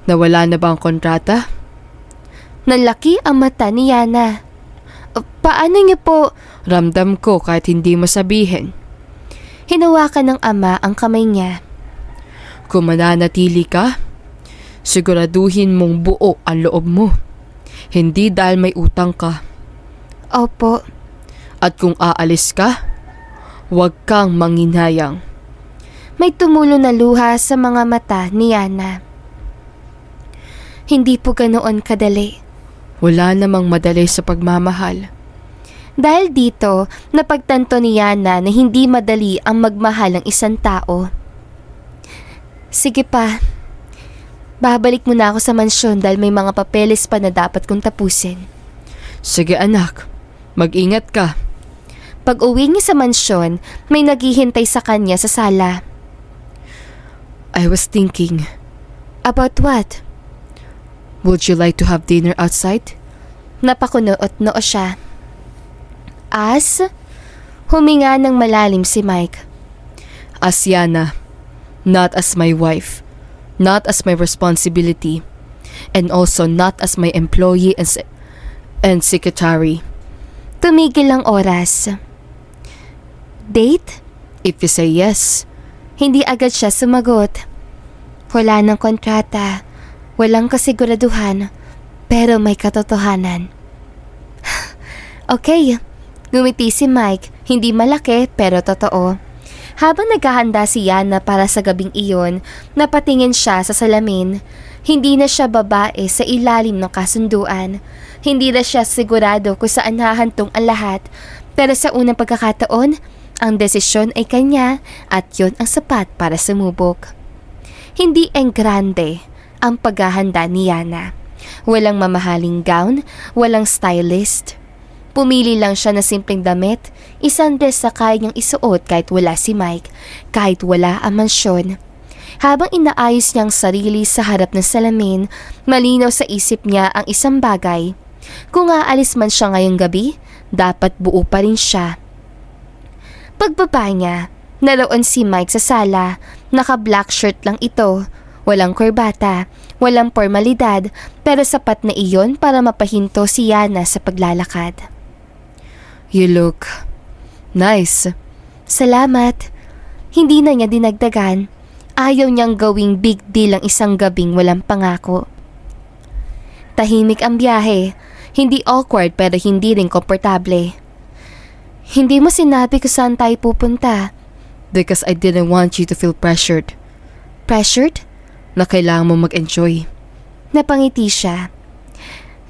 Nawala na ba ang kontrata? Nalaki ang mata ni Yana. Paano niyo po? Ramdam ko kahit hindi mo sabihin. Hinawakan ng ama ang kamay niya. Kung mananatili ka, siguraduhin mong buo ang loob mo. Hindi dahil may utang ka. Opo. At kung aalis ka, huwag kang manginayang. May tumulo na luha sa mga mata ni Yana. Hindi po ganoon kadali. Wala namang madali sa pagmamahal. Dahil dito, napagtanto ni Yana na hindi madali ang magmahal ng isang tao. Sige pa, Babalik muna ako sa mansyon dahil may mga papeles pa na dapat kong tapusin. Sige anak, mag-ingat ka. Pag uwi niya sa mansyon, may naghihintay sa kanya sa sala. I was thinking, About what? would you like to have dinner outside? Napakunoot-noo siya. As? Huminga ng malalim si Mike. As Yana, not as my wife, not as my responsibility, and also not as my employee and secretary. Tumigil ang oras. Date? If you say yes, Hindi agad siya sumagot. Wala ng kontrata, walang kasiguraduhan, pero may katotohanan. Okay, ngumiti si Mike, hindi malaki pero totoo. Habang naghahanda si Yana para sa gabing iyon, napatingin siya sa salamin. Hindi na siya babae sa ilalim ng kasunduan. Hindi na siya sigurado kung saan hahantong ang lahat. Pero sa unang pagkakataon, ang desisyon ay kanya at yun ang sapat para sumubok. Hindi enggrande ang paghahanda ni Yana. Walang mamahaling gown, walang stylist. Pumili lang siya na simpleng damit, isang dress na kaya niyang isuot kahit wala si Mike, kahit wala ang mansyon. Habang inaayos niyang sarili sa harap ng salamin, malinaw sa isip niya ang isang bagay. Kung aalis man siya ngayong gabi, dapat buo pa rin siya. Pagbaba niya, naroon si Mike sa sala, naka-black shirt lang ito, walang kurbata, walang formalidad, pero sapat na iyon para mapahinto si Yana sa paglalakad. you look nice. Salamat. Hindi na niya dinagdagan. Ayaw niyang gawing big deal ang isang gabing walang pangako. Tahimik ang biyahe. Hindi awkward pero hindi rin komportable. Hindi mo sinabi kung saan tayo pupunta. Because I didn't want you to feel pressured. Pressured? Na kailangan mo mag-enjoy. Napangiti siya.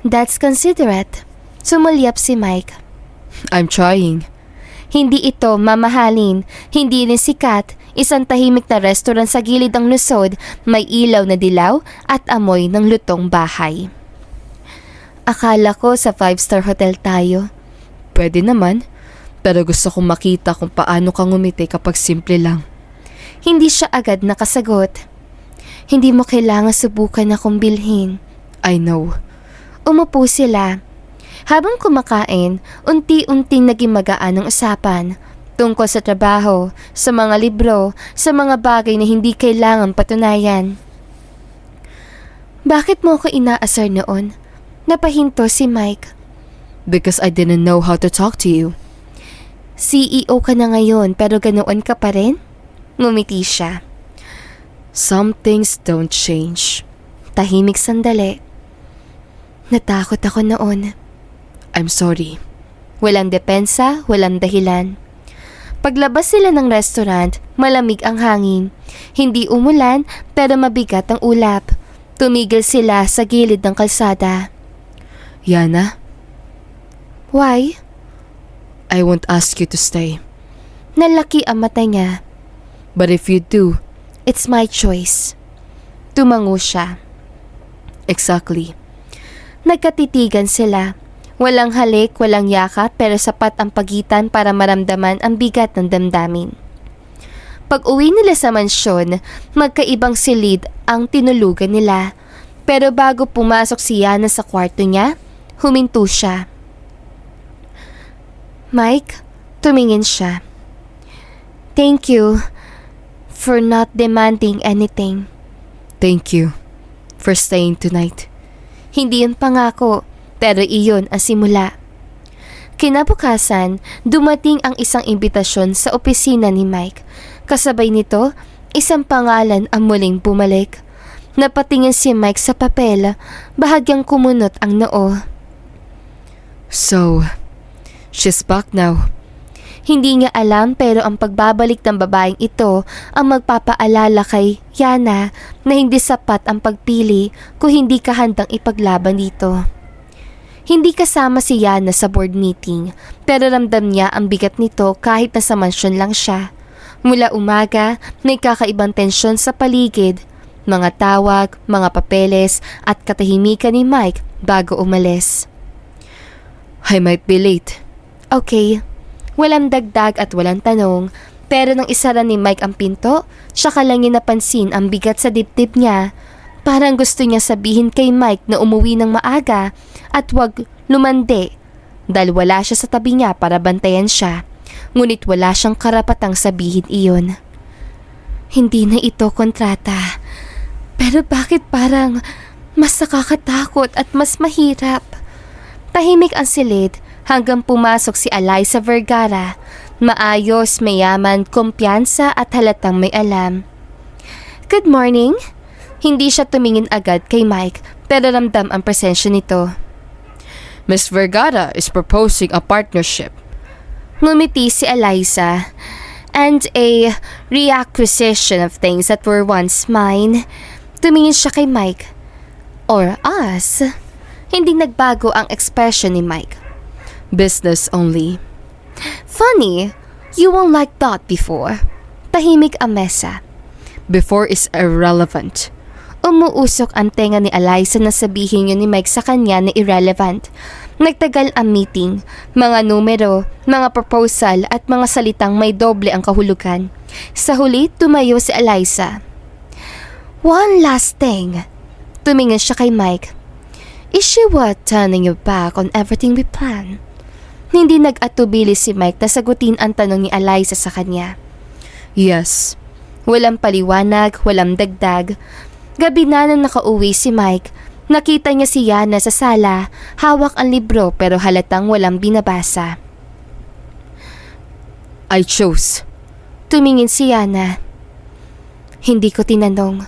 That's considerate. Sumulyap si Mike. I'm trying. Hindi ito mamahalin, hindi rin sikat, isang tahimik na restaurant sa gilid ng lungsod, may ilaw na dilaw at amoy ng lutong bahay. Akala ko sa 5-star hotel tayo. Pwede naman, pero gusto kong makita kung paano ka ngumiti kapag simple lang. Hindi siya agad nakasagot. Hindi mo kailangan subukan akong bilhin. I know. Umupo sila. Habang kumakain, unti-unting naging magaan ang usapan tungkol sa trabaho, sa mga libro, sa mga bagay na hindi kailangan patunayan. Bakit mo ko inaasar noon? Napahinto si Mike. Because I didn't know how to talk to you. CEO ka na ngayon pero ganoon ka pa rin? Ngumiti siya. Some things don't change. Tahimik sandali. Natakot ako noon. I'm sorry. Walang depensa, walang dahilan. Paglabas sila ng restaurant, malamig ang hangin. Hindi umulan pero mabigat ang ulap. Tumigil sila sa gilid ng kalsada. Yana, Why? I won't ask you to stay. Nalaki ang mata niya. But if you do, It's my choice. Tumango siya. exactly. Nagkatitigan sila. Walang halik, walang yakap pero sapat ang pagitan para maramdaman ang bigat ng damdamin. Pag uwi nila sa mansyon, magkaibang silid ang tinulugan nila. Pero bago pumasok si Yana sa kwarto niya, huminto siya. Mike, tumingin siya. Thank you for not demanding anything. Thank you for staying tonight. Hindi yun pangako, pero iyon ang simula. Kinabukasan, dumating ang isang imbitasyon sa opisina ni Mike. Kasabay nito, isang pangalan ang muling bumalik. Napatingin si Mike sa papel, bahagyang kumunot ang noo. So, she's back now. Hindi niya alam pero ang pagbabalik ng babaeng ito ang magpapaalala kay Yana na hindi sapat ang pagpili kung hindi ka handang ipaglaban dito. Hindi kasama si Yana sa board meeting pero ramdam niya ang bigat nito kahit nasa mansyon lang siya. Mula umaga, may kakaibang tensyon sa paligid. mga tawag, mga papeles at katahimikan ni Mike bago umalis. I might be late. Okay, walang dagdag at walang tanong, pero nang isara ni Mike ang pinto, saka lang niya napansin ang bigat sa dibdib niya. Parang gusto niya sabihin kay Mike na umuwi ng maaga at wag lumande dahil wala siya sa tabi niya para bantayan siya. Ngunit wala siyang karapatang sabihin iyon. Hindi na ito kontrata. Pero bakit parang mas nakakatakot at mas mahirap? Tahimik ang silid hanggang pumasok si Eliza Vergara. Maayos, mayaman, kumpiyansa at halatang may alam. Good morning. Hindi siya tumingin agad kay Mike pero ramdam ang presensya nito. Miss Vergara is proposing a partnership. Ngumiti si Eliza. And a reacquisition of things that were once mine. Tumingin siya kay Mike. Or us. Hindi nagbago ang expression ni Mike. Business only. Funny, you weren't like that before. Tahimik ang mesa. Before is irrelevant. Umuusok ang tenga ni Eliza na sabihin yun ni Mike sa kanya na irrelevant. Nagtagal ang meeting, mga numero, mga proposal at mga salitang may doble ang kahulugan. Sa huli, tumayo si Eliza. One last thing. Tumingin siya kay Mike. Is she worth turning your back on everything we plan? Hindi nag-atubili si Mike na sagutin ang tanong ni Eliza sa kanya. Yes. Walang paliwanag, walang dagdag. Gabi na nang nakauwi si Mike. Nakita niya si Yana sa sala, hawak ang libro pero halatang walang binabasa. I chose. Tumingin si Yana. Hindi ko tinanong.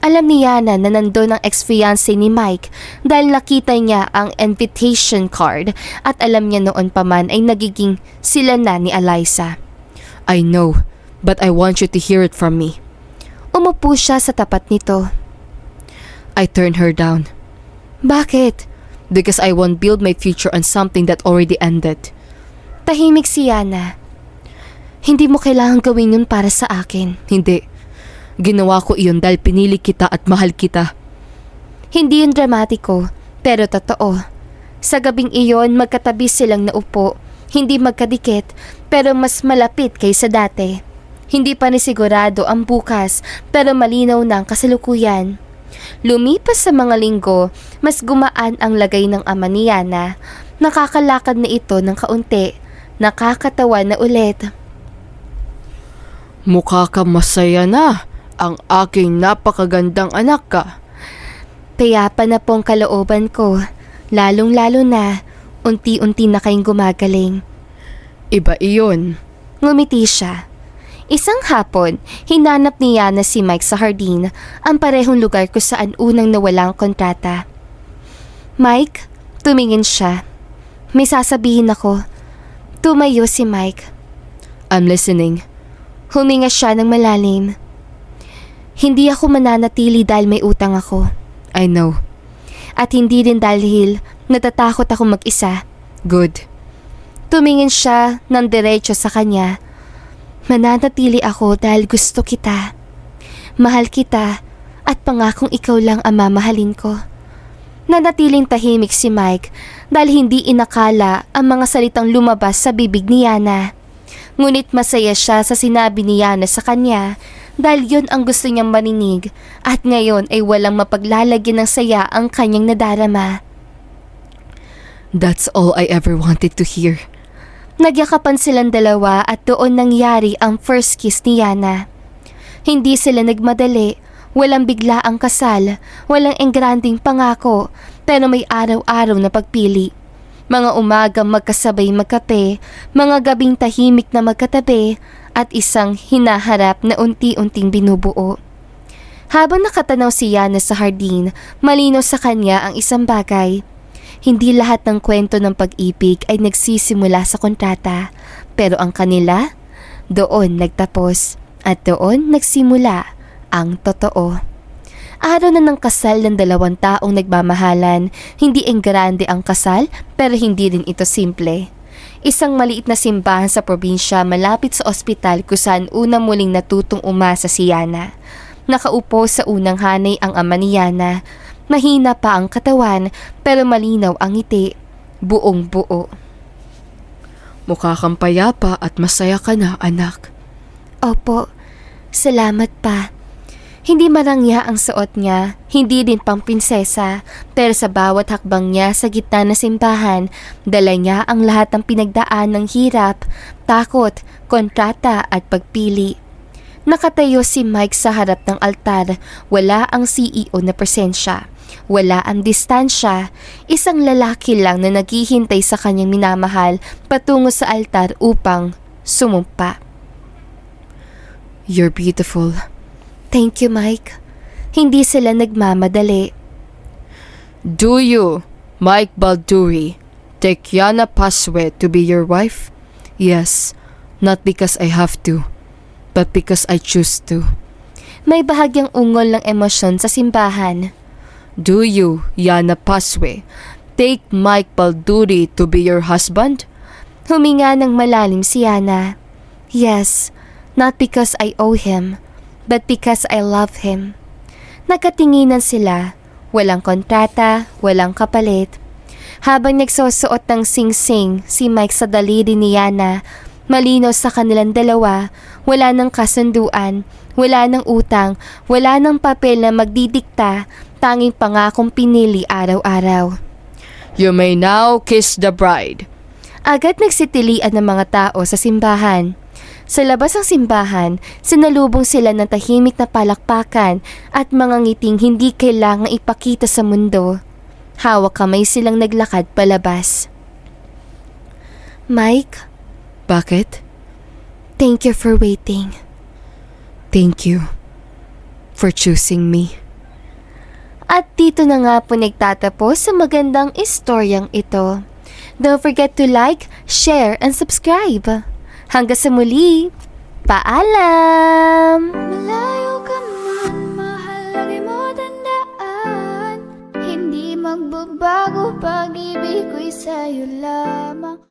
Alam ni Yana na nandun ang ex-fiancé ni Mike dahil nakita niya ang invitation card at alam niya noon pa man ay nagiging sila na ni Eliza. I know, but I want you to hear it from me. Umupo siya sa tapat nito. I turned her down. Bakit? Because I won't build my future on something that already ended. Tahimik si Yana. Hindi mo kailangan gawin yun para sa akin. Hindi. Ginawa ko iyon dahil pinili kita at mahal kita. Hindi yun dramatiko, pero totoo. Sa gabing iyon, magkatabi silang naupo. Hindi magkadikit, pero mas malapit kaysa dati. Hindi pa nisigurado ang bukas, pero malinaw na ang kasalukuyan. Lumipas sa mga linggo, mas gumaan ang lagay ng ama ni Yana. Nakakalakad na ito ng kaunti. Nakakatawa na ulit. Mukha ka masaya na. Ang aking napakagandang anak ka. Payapa na pong kalooban ko. Lalong-lalo na, unti-unti na kayong gumagaling. Iba iyon. Ngumiti siya. Isang hapon, hinanap ni Yana si Mike sa hardin, ang parehong lugar kung saan unang nawala ang kontrata. Mike, tumingin siya. May sasabihin ako. Tumayo si Mike. I'm listening. Huminga siya ng malalim. Hindi ako mananatili dahil may utang ako. I know. At hindi rin dahil natatakot ako mag-isa. Good. Tumingin siya ng diretso sa kanya. Mananatili ako dahil gusto kita. Mahal kita at pangakong ikaw lang ang mamahalin ko. Nanatiling tahimik si Mike dahil hindi inakala ang mga salitang lumabas sa bibig ni Yana. Ngunit masaya siya sa sinabi ni Yana sa kanya dahil yun ang gusto niyang marinig at ngayon ay walang mapaglalagyan ng saya ang kanyang nadarama. That's all I ever wanted to hear. Nagyakapan silang dalawa at doon nangyari ang first kiss ni Yana. Hindi sila nagmadali, walang bigla ang kasal, walang engranding pangako, pero may araw-araw na pagpili. Mga umagang magkasabay magkape, mga gabing tahimik na magkatabi, at isang hinaharap na unti-unting binubuo. Habang nakatanaw si Yana sa hardin, malinaw sa kanya ang isang bagay. Hindi lahat ng kwento ng pag-ibig ay nagsisimula sa kontrata, pero ang kanila, doon nagtapos at doon nagsimula ang totoo. Araw na ng kasal ng dalawang taong nagmamahalan, hindi engrande ang kasal pero hindi rin ito simple. Isang maliit na simbahan sa probinsya malapit sa ospital kung saan una muling natutong umasa si Yana. Nakaupo sa unang hanay ang ama ni Yana. Mahina pa ang katawan pero malinaw ang ngiti. Buong buo. Mukha kang payapa at masaya ka na, anak. Opo, salamat pa. Hindi marangya ang suot niya, hindi din pang prinsesa, pero sa bawat hakbang niya sa gitna ng simbahan, dala niya ang lahat ng pinagdaan ng hirap, takot, kontrata at pagpili. Nakatayo si Mike sa harap ng altar, wala ang CEO na presensya. Wala ang distansya, isang lalaki lang na naghihintay sa kanyang minamahal patungo sa altar upang sumumpa. You're beautiful. Thank you, Mike. Hindi sila nagmamadali. Do you, Mike Balduri, take Yana Paswe to be your wife? Yes, not because I have to, but because I choose to. May bahagyang ungol ng emosyon sa simbahan. Do you, Yana Paswe, take Mike Balduri to be your husband? Huminga ng malalim si Yana. Yes, not because I owe him, but because I love him. Nagkatinginan sila, walang kontrata, walang kapalit. Habang nagsusuot ng sing-sing si Mike sa daliri ni Yana, malinaw sa kanilang dalawa, wala ng kasunduan, wala ng utang, wala ng papel na magdidikta, tanging pangakong pinili araw-araw. You may now kiss the bride. Agad nagsitilian ng mga tao sa simbahan. Sa labas ng simbahan, sinalubong sila ng tahimik na palakpakan at mga ngiting hindi kailangang ipakita sa mundo. Hawak kamay silang naglakad palabas. Mike, Bakit? thank you for waiting. Thank you for choosing me. At dito na nga po nagtatapos sa magandang istoryang ito. Don't forget to like, share, and subscribe. Hanggang sa muli, paalam! Malayo ka man, mahal, lagi mo tandaan. Hindi magbabago, pag-ibig ko'y sa'yo lamang.